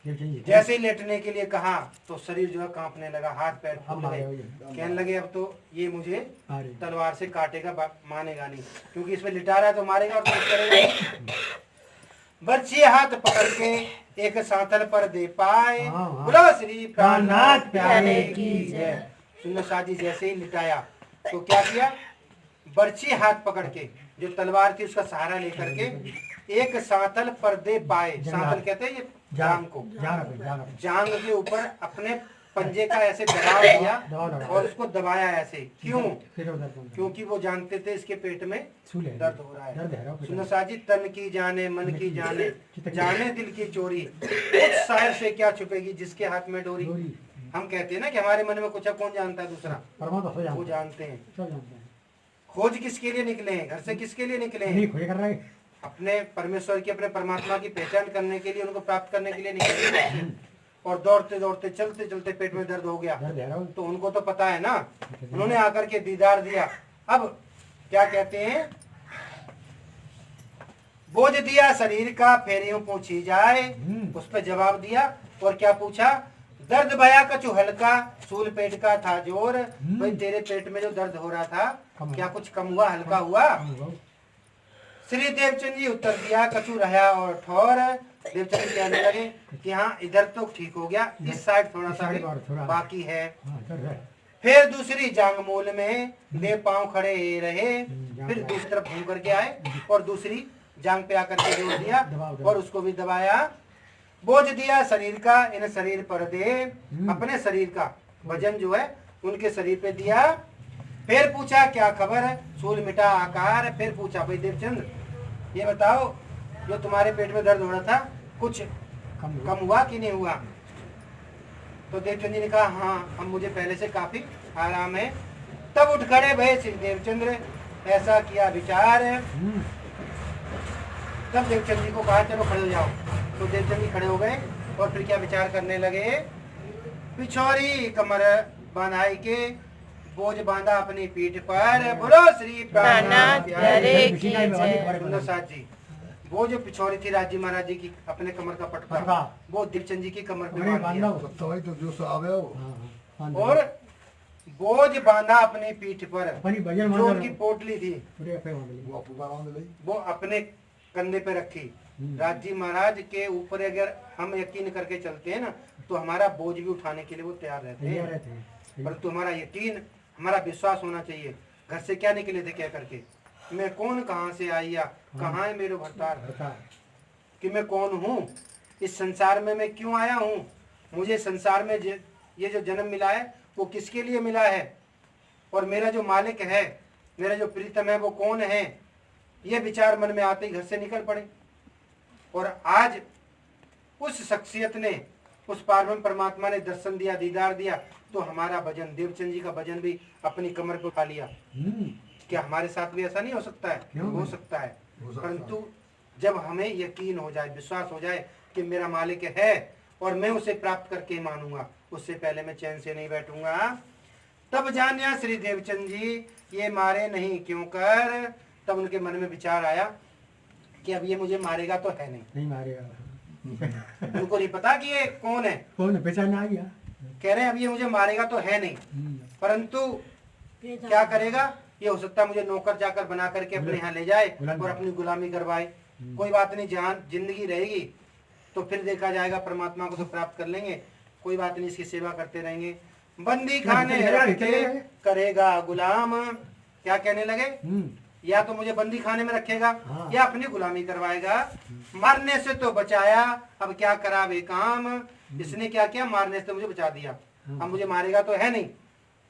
जैसे ही लेटने के लिए कहा तो शरीर जो है कांपने लगा, हाथ पैर फूल गए, कहने लगे अब तो ये मुझे तलवार से काटेगा, मानेगा नहीं, क्योंकि इसमें लिटा रहा है तो मारेगा और कुछ करेगा। बर्छी हाथ पकड़ के एक सांतल पर दे पाए, बोलो श्री प्राणनाथ प्यारे की जय। सुंदर शाह जी जैसे ही लिटाया तो क्या किया, बर्छी हाथ पकड़ के जो तलवार थी उसका सहारा लेकर के एक सांतल पर दे पाए, सांतल कहते हैं ये जांग को, जांग के ऊपर अपने पंजे का ऐसे दबाव दिया और उसको दबाया ऐसे। क्यों? क्योंकि वो जानते थे इसके पेट में दर्द हो रहा है। सुनो शाह जी, तन की जाने मन की जाने, जाने दिल की चोरी, उस शायर से क्या छुपेगी जिसके हाथ में डोरी। हम कहते हैं ना कि हमारे मन में कुछ है, कौन जानता है? दूसरा वो जानते हैं। खोज किसके लिए निकले हैं? घर से किसके लिए निकले हैं? अपने परमेश्वर की, अपने परमात्मा की पहचान करने के लिए, उनको प्राप्त करने के लिए निकले हैं। और दौड़ते दौड़ते चलते चलते पेट में दर्द हो गया तो उनको तो पता है ना, उन्होंने आकर के दीदार दिया। अब क्या कहते हैं, बोझ दिया शरीर का फिर यूं पूछी जाए, उस पर जवाब दिया और क्या पूछा, दर्द भया कछु हल्का, सूल पेट का था जोर। भाई तेरे पेट में जो दर्द हो रहा था क्या कुछ कम हुआ, हल्का हुआ? श्री देवचंद जी उत्तर दिया, कछु रहा और ठोर। देवचंद जी कहने लगे कि हाँ इधर तो ठीक हो गया, इस साइड थोड़ा सा बाकी है। फिर दूसरी जांग मूल में दे पांव खड़े रहे, फिर दूसरी तरफ घूम करके आए और दूसरी जांग पे आकर के जोड़ दिया और उसको भी दबाया। बोझ दिया शरीर का इन शरीर पर दे, अपने शरीर का वजन जो है उनके शरीर पे दिया। फिर पूछा क्या खबर है, सूल मिटा आकार। फिर पूछा भाई देवचंद ये बताओ, जो तुम्हारे पेट में दर्द हो रहा था कुछ कम हुआ कि नहीं हुआ? तो देवचंद जी ने कहा हाँ अब मुझे पहले से काफी आराम है। तब उठ खड़े भय श्री देवचंद्र, ऐसा किया विचार। तब देवचंद जी को कहा चलो खड़े हो जाओ। तो देवचंद जी खड़े हो गए और फिर क्या विचार करने लगे, पिछौरी कमर बनाई के बोझ बांधा अपनी पीठ पर, बोलो श्री प्राणनाथ प्यारे की जय। सुंदर साथ जी, वो जो पिछौरी थी राजी महाराज जी की अपने कमर का पटका, वो देवचंद जी की कमर पे बांध दिया और बोझ बांधा अपनी पीठ पर, जो उनकी पोटली थी वो अपने कंधे पे रखी। राजी महाराज के ऊपर अगर हम यकीन करके चलते हैं ना तो हमारा बोझ भी उठाने के लिए वो तैयार रहते हैं, परंतु हमारा यकीन, हमारा विश्वास होना चाहिए। घर से क्या निकले थे, क्या करके, मैं कौन, कहाँ से आई या कहाँ है मेरे भरतार, कि मैं कौन हूँ, इस संसार में मैं क्यों आया हूँ, मुझे संसार में ये जो जन्म मिला है वो किसके लिए मिला है, और मेरा जो मालिक है, मेरा जो प्रीतम है वो कौन है। ये विचार मन में आते ही घर से निकल पड़े। और आज उस शख्सियत ने, उस पारब्रह्म परमात्मा ने दर्शन दिया, दीदार दिया, तो हमारा वजन, देवचंद जी का वजन भी अपनी कमर पर उठा लिया। क्या हमारे साथ भी ऐसा नहीं हो सकता है? हो सकता है, परंतु जब हमें यकीन हो जाए, विश्वास हो जाए कि मेरा मालिक है और मैं उसे प्राप्त करके मानूंगा, उससे पहले मैं चैन से नहीं बैठूंगा। तब जानिया श्री देवचंद जी ये मारे नहीं क्यों कर। तब उनके मन में विचार आया कि अब ये मुझे मारेगा तो है नहीं मारेगा। उनको नहीं पता कि ये कौन है, पहचान आ गया। कह रहे हैं अब ये मुझे मारेगा तो है नहीं, परंतु क्या करेगा, ये हो सकता है मुझे नौकर चाकर बना करके अपने यहाँ ले जाए और अपनी गुलामी करवाए। कोई बात नहीं, जहाँ जिंदगी रहेगी तो फिर देखा जाएगा, परमात्मा को तो प्राप्त कर लेंगे, कोई बात नहीं, इसकी सेवा करते रहेंगे। बंदी खाने रख के करेगा गुलाम। क्या कहने लगे, या तो मुझे बंदी खाने में रखेगा या अपनी गुलामी करवाएगा। मरने से तो बचाया, अब क्या करा वे काम। इसने क्या किया, मारने से मुझे बचा दिया, अब मुझे मारेगा तो है नहीं,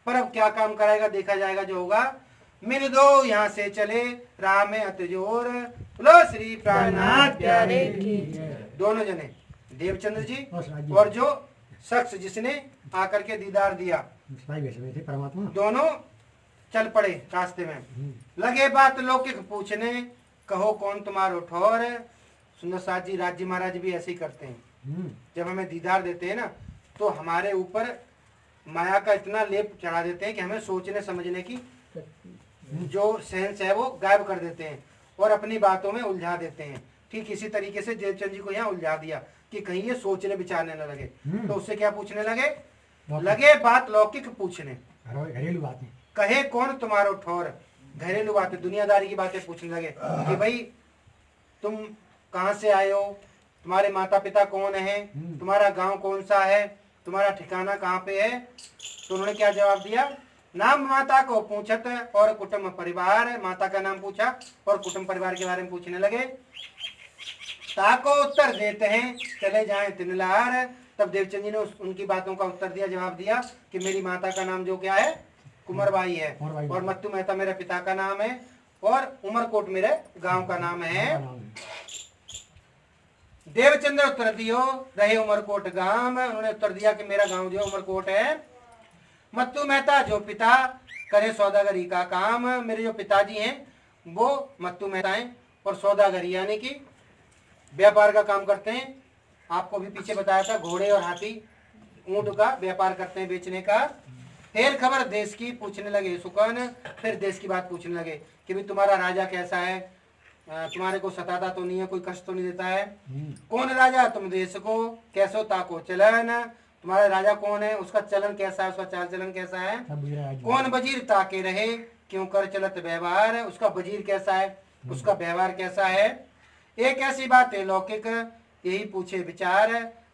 पर अब क्या काम कराएगा देखा जाएगा जो होगा। मिल दो यहाँ से चले राह में अतजोर, बोलो श्री प्राणनाथ प्यारे की। दोनों जने, देवचंद्र जी और जो शख्स जिसने आकर के दीदार दिया, परमात्मा, दोनों चल पड़े रास्ते में। लगे बात लौकिक पूछने, कहो कौन तुम्हारो ठोर। सुंदर साथ जी, राज्य महाराज भी ऐसे ही करते हैं। जब हमें दीदार देते हैं ना तो हमारे ऊपर माया का इतना लेप चढ़ा देते हैं कि हमें सोचने समझने की जो सेंस है वो गायब कर देते हैं और अपनी बातों में उलझा देते हैं। ठीक इसी तरीके से देवचंद जी को यहाँ उलझा दिया। कि कहीं ये सोचने विचारने न लगे। तो उससे क्या पूछने लगे बात लौकिक पूछने, घरेलू बातें, कहे कौन तुम्हारो ठौर, घरेलू बातें, दुनियादारी की बातें पूछने लगे कि भाई तुम कहाँ से आए हो, तुम्हारे माता पिता कौन है, तुम्हारा गांव कौन सा है, तुम्हारा ठिकाना कहाँ पे है। तो उन्होंने क्या जवाब दिया, नाम माता को पूछत और कुटुंब परिवार, माता का नाम पूछा और कुटुंब परिवार के बारे में पूछने लगे। ताको उत्तर देते हैं चले जाएं तिनलार। तब देवचंद जी ने उनकी बातों का उत्तर दिया, जवाब दिया कि मेरी माता का नाम जो क्या है, कुंवरबाई है, और मत्तू मेहता मेरे पिता का नाम है, और उमरकोट मेरे गांव का नाम है। देवचंद्र उत्तर दियो रहे उमरकोट गांव। उन्होंने उत्तर दिया कि मेरा गांव जो है उमरकोट है। मत्तू मेहता जो पिता करे सौदागरी का काम, मेरे जो पिताजी हैं वो मत्तू मेहता हैं और सौदागरी यानी कि व्यापार का काम करते हैं। आपको भी पीछे बताया था, घोड़े और हाथी ऊंट का व्यापार करते हैं, बेचने का। फिर खबर देश की पूछने लगे सुकन, फिर देश की बात पूछने लगे कि भाई तुम्हारा राजा कैसा है, तुम्हारे को सताता तो नहीं है, कोई कष्ट तो नहीं देता है, कौन राजा तुम देश को, कैसो ताको चलन, तुम्हारा राजा कौन है, उसका चलन कैसा है, उसका चाल चलन कैसा है, कौन वजीर ताके रहे, क्यों कर चलत व्यवहार, उसका वजीर कैसा है, उसका व्यवहार कैसा है। एक ऐसी बात है लौकिक यही पूछे विचार।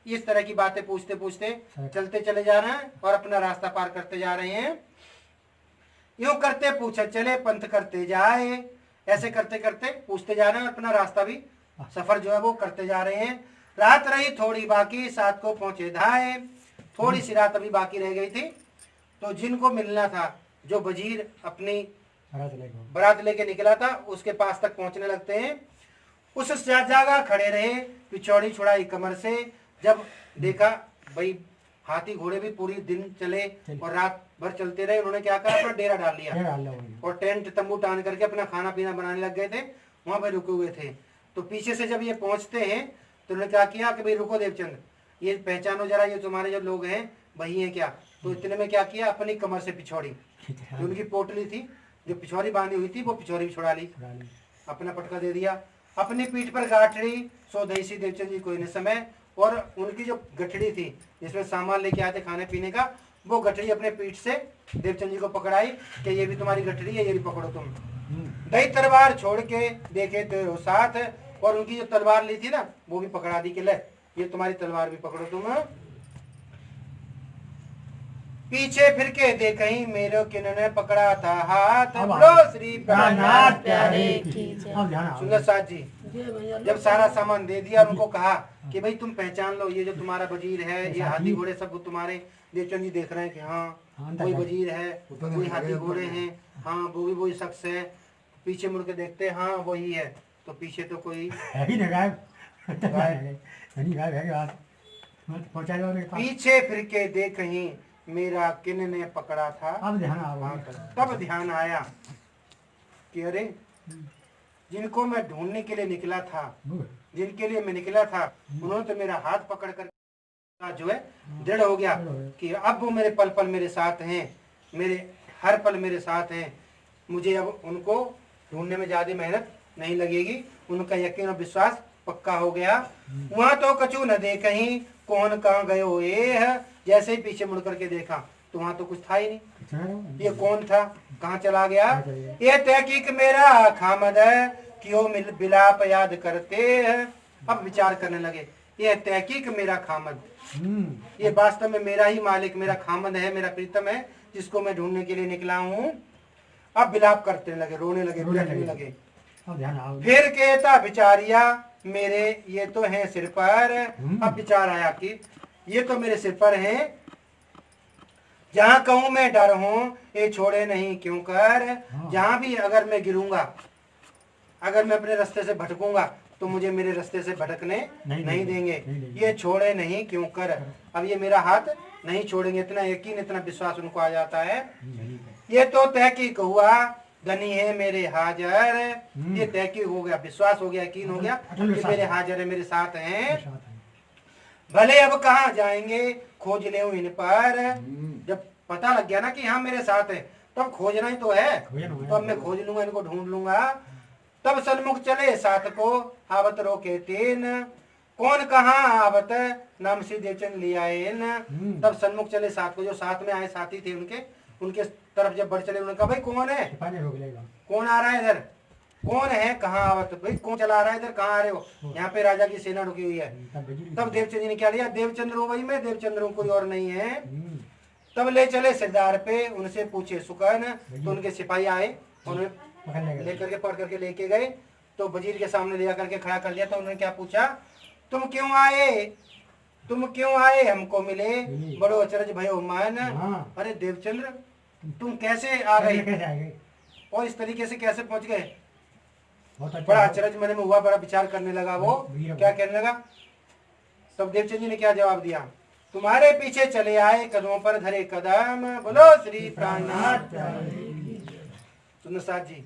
इस तरह की बातें पूछते पूछते चलते चले जा रहे हैं और अपना रास्ता पार करते जा रहे हैं। यूं करते पूछे चले पंथ करते जाए, ऐसे करते करते पूछते जा रहे हैं और अपना रास्ता भी सफर जो है वो करते जा रहे हैं। रात रही थोड़ी बाकी, साथ को पहुंचे धाए, थोड़ी सी रात अभी बाकी रह गई थी। तो जिनको मिलना था, जो वजीर अपनी बारात लेके निकला था, उसके पास तक पहुंचने लगते हैं। उस जगह खड़े रहे, पिछौड़ी छुड़ाई कमर से। जब देखा भाई हाथी घोड़े भी पूरी दिन चले और रात भर चलते रहे, उन्होंने क्या करा, अपना डेरा डाल लिया और टेंट तंबू टान करके अपना खाना पीना बनाने लग गए थे, वहां पर रुके हुए थे। तो पीछे से जब ये पहुंचते हैं तो उन्होंने क्या किया कि भाई रुको देवचंद, ये पहचानो जरा, ये तुम्हारे जो लोग हैं वही हैं क्या। तो इतने में क्या किया, अपनी कमर से पिछौड़ी, जो उनकी पोटली थी, जो पिछौड़ी बांधी हुई थी, वो पिछौड़ी भी छुड़ा ली, अपना पटका दे दिया। अपनी पीठ पर गाठड़ी सो दईसी देवचंद जी को इन समय, और उनकी जो गठड़ी थी जिसमें सामान लेके आते खाने पीने का, वो गठड़ी अपने पीठ से देवचंद जी को पकड़ाई कि ये भी तुम्हारी गठड़ी है, ये भी पकड़ो तुम। दई तलवार छोड़ के देखे तेरो साथ, और उनकी जो तलवार ली थी ना वो भी पकड़ा दी कि ले ये तुम्हारी तलवार भी पकड़ो तुम। पीछे फिर के देखहीं मेरो किन्होंने पकड़ा था हाथ, बोलो श्री प्राणनाथ प्यारे की जय। सुंदर साथ जी जब सारा सामान दे दिया, उनको कहा कि भाई तुम पहचान लो, ये जो तुम्हारा वजीर है, ये हाथी घोड़े सब तुम्हारे। देवचंद जी देख रहे हैं कि हाँ कोई वजीर है, कोई हाथी घोड़े हैं, हाँ वो भी वही शख्स है। पीछे मुड़ के देखते, हाँ वही है। तो पीछे तो कोई पीछे फिर के देखहीं मेरा किन ने पकड़ा था। तब ध्यान आया कि अरे जिनको मैं ढूंढने के लिए निकला था, जिनके लिए मैं निकला था, उन्होंने तो मेरा हाथ पकड़ कर जो है दृढ़ हो गया कि अब वो मेरे पल पल मेरे साथ हैं, मेरे हर पल मेरे साथ हैं। मुझे अब उनको ढूंढने में ज्यादा मेहनत नहीं लगेगी, उनका यकीन और विश्वास पक्का हो गया। वहां तो कछु न दे कहीं, कौन कहाँ गए हो ये। जैसे ही पीछे मुड़ करके देखा तो वहां तो कुछ था ही नहीं, ये कौन था, कहाँ चला गया। ये तहकीक मेरा खामद है, क्यों मिल बिलाप याद करते हैं। अब विचार करने लगे, ये तहकीक मेरा खामद, ये वास्तव में मेरा ही मालिक, मेरा खामद है, मेरा प्रीतम है, जिसको मैं ढूंढने के लिए निकला हूँ। अब विलाप करते लगे, रोने लगे, बिलखने लगे। फिर कहता बिचारिया मेरे ये तो हैं सिर पर। अब विचार आया कि ये तो मेरे सिर पर हैं, जहां कहूं मैं डर हूं ये छोड़े नहीं क्यों कर। जहां भी अगर मैं गिरूंगा, अगर मैं अपने रास्ते से भटकूंगा तो मुझे मेरे रास्ते से भटकने नहीं देंगे, ये छोड़े नहीं क्यों कर। अब ये मेरा हाथ नहीं छोड़ेंगे, इतना यकीन इतना विश्वास उनको आ जाता है। ये तो तहकीक हुआ धनी है मेरे हाजर, ये तहकीक हो गया, विश्वास हो गया, यकीन हो गया कि मेरे हाजर है, मेरे साथ हैं। भले अब कहाँ जाएंगे खोज ले इन पर। जब पता लग गया ना कि हाँ मेरे साथ है, तब खोजना ही तो है, तो अब मैं खोज लूंगा, इनको ढूंढ लूंगा। तब सन्मुख चले साथ को आवत रोके तेन, कौन कहाँ आवत नाम से देवचंद लिया है न। तब सन्मुख चले साथ को, जो साथ में आए साथी थे उनके तरफ जब बढ़ चले, उन्होंने कहा भाई कौन है, कौन आ रहा है इधर, कौन है, कहाँ आवत, भाई कौन चला रहा है इधर, कहाँ आ रहे हो, यहाँ पे राजा की सेना रुकी हुई है। तब देवचंद जी ने क्या लिया, देवचंद्र हूँ भाई मैं, देवचंद्र हूँ, कोई और नहीं है। तब ले चले सिरदार पे, उनसे पूछे सुकन, तो उनके सिपाही आए, उन्हें लेकर के पढ़ करके लेके गए, तो वजीर के सामने ले करके खड़ा कर लिया। तो उन्होंने क्या पूछा, तुम क्यों आए, तुम क्यों आए, हमको मिले बड़ो अचरज भयो मन। अरे देवचंद्र तुम कैसे आ गए और इस तरीके से कैसे पहुंच गए। बड़ा अचरज मन में हुआ, बड़ा विचार करने लगा। वो क्या कहने लगा, तब देवचंद जी ने क्या जवाब दिया, तुम्हारे पीछे चले आए, कदमों पर धरे कदम, बोलो श्री प्राणनाथ। सुनसाद जी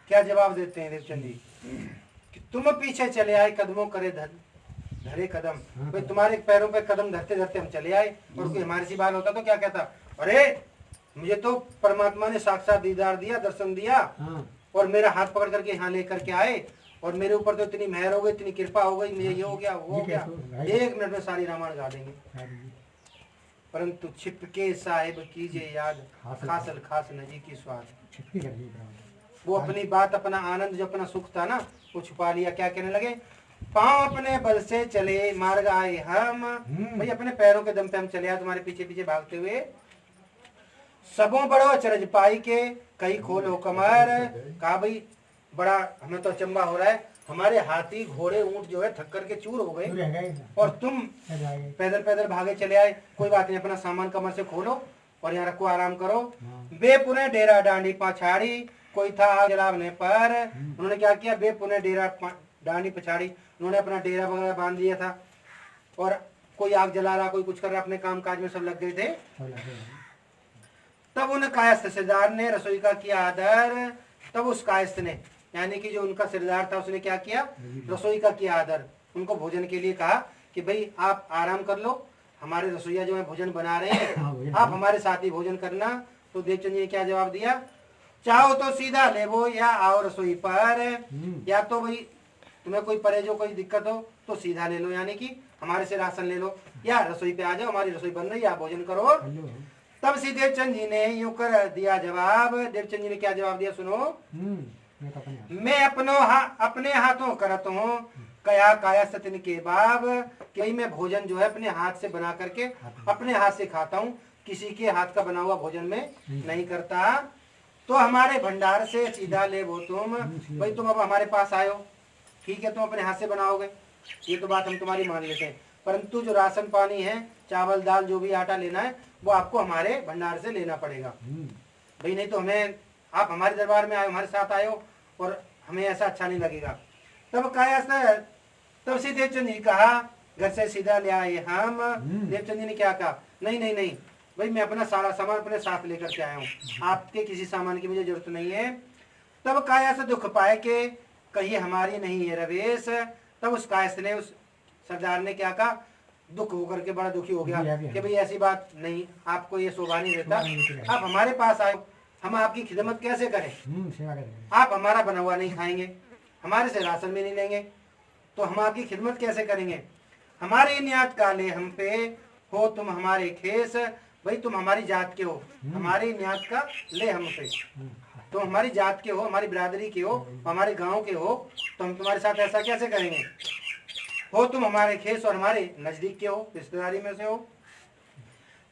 क्या जवाब देते हैं देवचंद जी, कि तुम पीछे चले आए, कदमों करे धरे कदम, भाई तुम्हारे पैरों पे कदम धरते धरते हम चले आए। और कोई हमारे सी बाल होता तो क्या कहता, अरे मुझे तो परमात्मा ने साक्षात दीदार दिया, दर्शन दिया, और मेरा हाथ पकड़ करके यहाँ लेकर के आए, और मेरे ऊपर तो इतनी मेहर हो गई, इतनी कृपा हो गई, मुझे ये हो गया वो हो गया, 1 मिनट में सारी रामायण गा देंगे। परंतु छिपके साहिब कीजिए याद, खासल खास नजी की स्वाद। वो अपनी बात, अपना आनंद, जो अपना सुख था ना, वो छुपा लिया। क्या कहने लगे, पांव अपने बल से चले मार्ग आए हम, भाई अपने पैरों के दम पे हम चले आए, तुम्हारे पीछे पीछे भागते हुए। सबों बड़ो अचरज पाई के, कई खोलो कमर। कहा भाई बड़ा हमें तो अचंबा हो रहा है, हमारे हाथी घोड़े ऊंट जो है थक करके चूर हो गए, और तुम पैदल पैदल भागे चले आए। कोई बात नहीं, अपना सामान कमर से खोलो और यहाँ रखो, आराम करो। बेपुने डेरा डांडी पछाड़ी, कोई था आग जलावने पर। उन्होंने क्या किया, बेपुने डेरा डांडी पछाड़ी, उन्होंने अपना डेरा वगैरह बांध दिया था, और कोई आग जला रहा, कोई कुछ कर रहा, अपने काम काज में सब लग गए थे। तब उन कायस्थ सिरदार ने रसोई का किया आदर। तब उस कायस्थ ने, यानी कि जो उनका सिरदार था, उसने क्या किया, रसोई का किया आदर। उनको भोजन के लिए कहा कि भाई आप आराम कर लो, हमारे रसोईया जो है भोजन बना रहे हैं, आप हमारे साथ ही भोजन करना। तो देवचंद जी ने क्या जवाब दिया, चाहो तो सीधा ले वो, या आओ रसोई पर, या तो भाई तुम्हें कोई परहेजो कोई दिक्कत हो तो सीधा ले लो, यानी कि हमारे से राशन ले लो, या रसोई पे आ जाओ, हमारी रसोई बन रही है, आप भोजन करो। तब से देवचंद जी ने यूं कर दिया जवाब। देवचंद जी ने क्या जवाब दिया, सुनो, मैं अपने हाथों करत हूँ, कया काया सतिन के बाब, कि मैं भोजन जो है अपने हाथ से बना करके अपने हाथ से खाता हूँ, किसी के हाथ का बना हुआ भोजन में नहीं करता। तो हमारे भंडार से सीधा ले वो तुम, भाई तुम अब हमारे पास आयो, ठीक है, तुम अपने हाथ से बनाओगे, ये तो बात हम तुम्हारी मान लेते हैं, परंतु जो राशन पानी है, चावल दाल जो भी आटा लेना है, वो आपको हमारे भंडार से लेना पड़ेगा। भाई नहीं तो हमें, आप हमारे दरबार में आए, हमारे साथ आयो, और हमें ऐसा अच्छा नहीं लगेगा। तब से देवचंद जी कहा, घर से सीधा ले आए हम। देवचंद जी ने क्या कहा, नहीं नहीं नहीं भाई, मैं अपना सारा सामान अपने साथ लेकर के आया हूँ, आपके किसी सामान की मुझे जरूरत नहीं है। तब काया से दुख पाए के, कहिए हमारी नहीं है रवेश। तब उस कायस्थ ने, उस सरदार ने क्या कहा, दुख होकर के बड़ा दुखी हो गया कि भाई ऐसी बात नहीं, आपको ये शोभा नहीं देता, आप हमारे पास आए, हम आपकी खिदमत कैसे करें, आप हमारा बना हुआ नहीं खाएंगे, हमारे से राशन भी नहीं लेंगे, तो हम आपकी खिदमत कैसे करेंगे। हमारे नियत काले हम पे हो तुम हमारे खेस, भाई तुम हमारी जात के हो, हमारी नियत का ले हम पे, तुम हमारी जात के हो, हमारी बिरादरी के हो, हमारे गांव के हो, तो हम तुम्हारे साथ ऐसा कैसे करेंगे। हो तुम हमारे खेस और हमारे नजदीक के हो, रिश्तेदारी में से हो।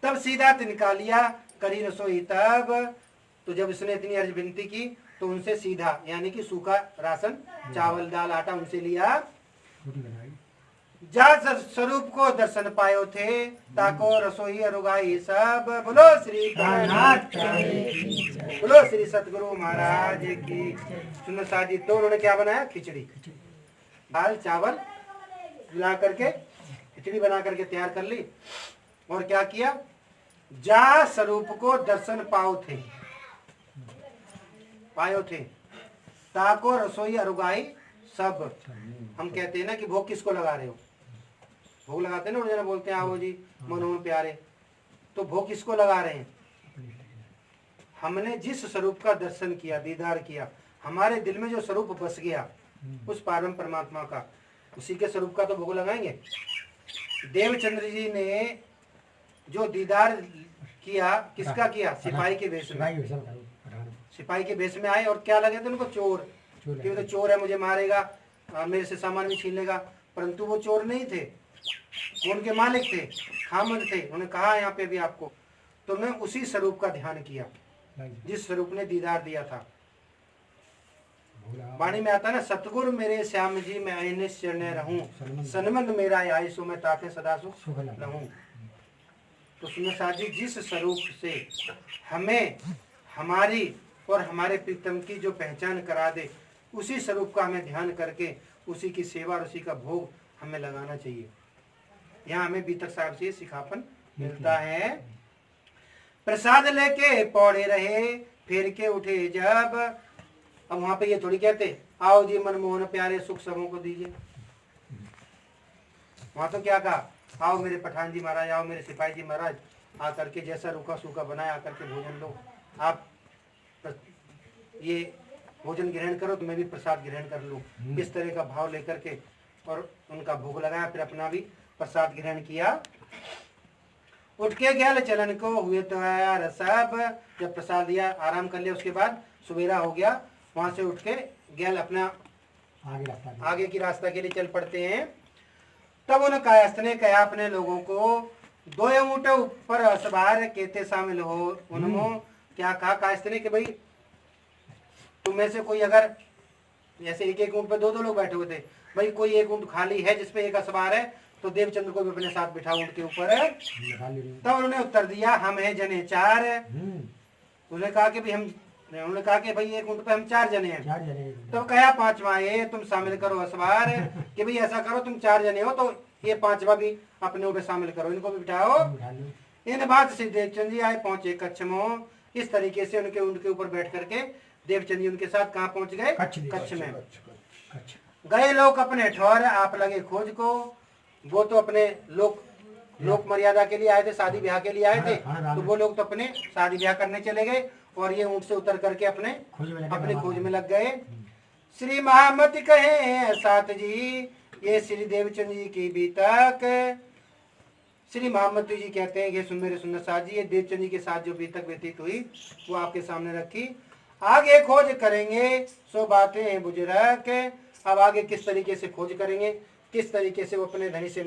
तब सीधा तिनका लिया करी रसोई। तब तो जब इसने इतनी अर्ज विनती की, तो उनसे सीधा, यानी कि सूखा राशन, चावल दाल आटा उनसे लिया। जा स्वरूप को दर्शन पायो थे, ताको रसोई अरुगाई सब। बोलो श्री कायनाथ, बोलो श्री सतगुरु महाराज की। सुनो साजी, तो उन्होंने क्या बनाया, खिचड़ी, दाल चावल मिला करके खिचड़ी बना करके तैयार कर ली। और क्या किया, जा स्वरूप को दर्शन पायो थे, ताको रसोई अरुगाई सब। हम कहते हैं ना कि भोग किसको लगा रहे हो, भोग लगाते हैं ना, उन्होंने बोलते हैं आओ जी मनो में प्यारे, तो भोग किसको लगा रहे हैं। हमने जिस स्वरूप का दर्शन किया, दीदार किया, हमारे दिल में जो स्वरूप बस गया उस पारम परमात्मा का, उसी के स्वरूप का तो भोग लगाएंगे। देवचंद्र जी ने जो दीदार किया, किसका किया? सिपाही के वेश में। सिपाही के वेश में आए और क्या लगे थे उनको? चोर। कि तो चोर है, मुझे मारेगा, मेरे से सामान भी छीन लेगा। परंतु वो चोर नहीं थे, वो उनके मालिक थे, खामद थे। उन्होंने कहा यहाँ पे भी आपको, तो मैं उसी स्वरूप का ध्यान किया जिस स्वरूप ने दीदार दिया था। वाणी में आता है ना, सतगुरु मेरे श्याम जी मैं आईने शरण रहूं, सनमंद मेरा आयुषो में ताते सदा सुख रहूं। तो सुनो साथ जी, जिस स्वरूप से हमें हमारी और हमारे प्रीतम की जो पहचान करा दे, उसी स्वरूप का हमें ध्यान करके उसी की सेवा और उसी का भोग हमें लगाना चाहिए। यहाँ हमें बीतक साहब से सिखापन मिलता है। प्रसाद लेके पौड़े रहे, फिर के उठे जब। अब वहां पे ये थोड़ी कहते आओ जी मनमोहन प्यारे सुख सबों को दीजिए। वहां तो क्या कहा, आओ मेरे पठान जी महाराज, आओ मेरे सिपाही जी महाराज, आकर के जैसा रूखा सूखा बनाया आकर के भोजन लो, आप ये भोजन ग्रहण करो तो मैं भी प्रसाद ग्रहण कर लूँ। इस तरह का भाव लेकर के और उनका भोग लगाया, फिर अपना भी प्रसाद ग्रहण किया। उठ के गया चलन को हुए तो यार सब, जब प्रसाद दिया आराम कर लिया, उसके बाद सवेरा हो गया, वहां से उठ के गैल अपना आगे की रास्ता के लिए चल पड़ते हैं। तब उन कायस्थ ने कहा अपने लोगों को, दो ऊँट ऊपर सवार कहते शामिल हो उनमें। क्या कहा कायस्थ ने कि भाई तुम में से कोई अगर, जैसे एक एक ऊँट पे दो दो लोग बैठे हुए थे, भाई कोई एक ऊँट खाली है जिसपे एक सवार है, तो देवचंद्र को भी अपने साथ बिठा ऊँट के ऊपर। तब उन्होंने उत्तर दिया, हम हैं जने चार। उन्होंने कहा कि भाई हम, उन्होंने कहा कि भाई एक ऊँट पे हम 4 जने हैं। तो कहा 5वां ये तुम शामिल करो असवार, कि भाई ऐसा करो तुम 4 जने हो तो ये 5वां भी अपने ऊपर शामिल करो, इनको भी बिठाओ। इन बात से देवचंद जी आए पहुंचे कच्छ में। इस तरीके से उनके ऊँट के ऊपर बैठ करके देवचंद जी उनके साथ कहाँ पहुंच गए? कच्छ में। गए लोग अपने ठौर, आप लगे खोज को। वो तो अपने लोक मर्यादा के लिए आए थे, शादी ब्याह के लिए आए थे, तो वो लोग तो अपने शादी ब्याह करने चले गए और ये ऊँट से उतर करके अपने खोज में लग गए। श्री महामति कहे साथ जी, ये श्री देवचंद जी की बीतक। श्री महामति जी कहते हैं ये सुन मेरे सुनना साथ जी, ये देवचंद जी के साथ जो बीतक व्यतीत हुई वो आपके सामने रखी। आगे खोज करेंगे सो बातें बुजुर्ग। अब आगे किस तरीके से खोज करेंगे, किस तरीके से वो अपने धनी से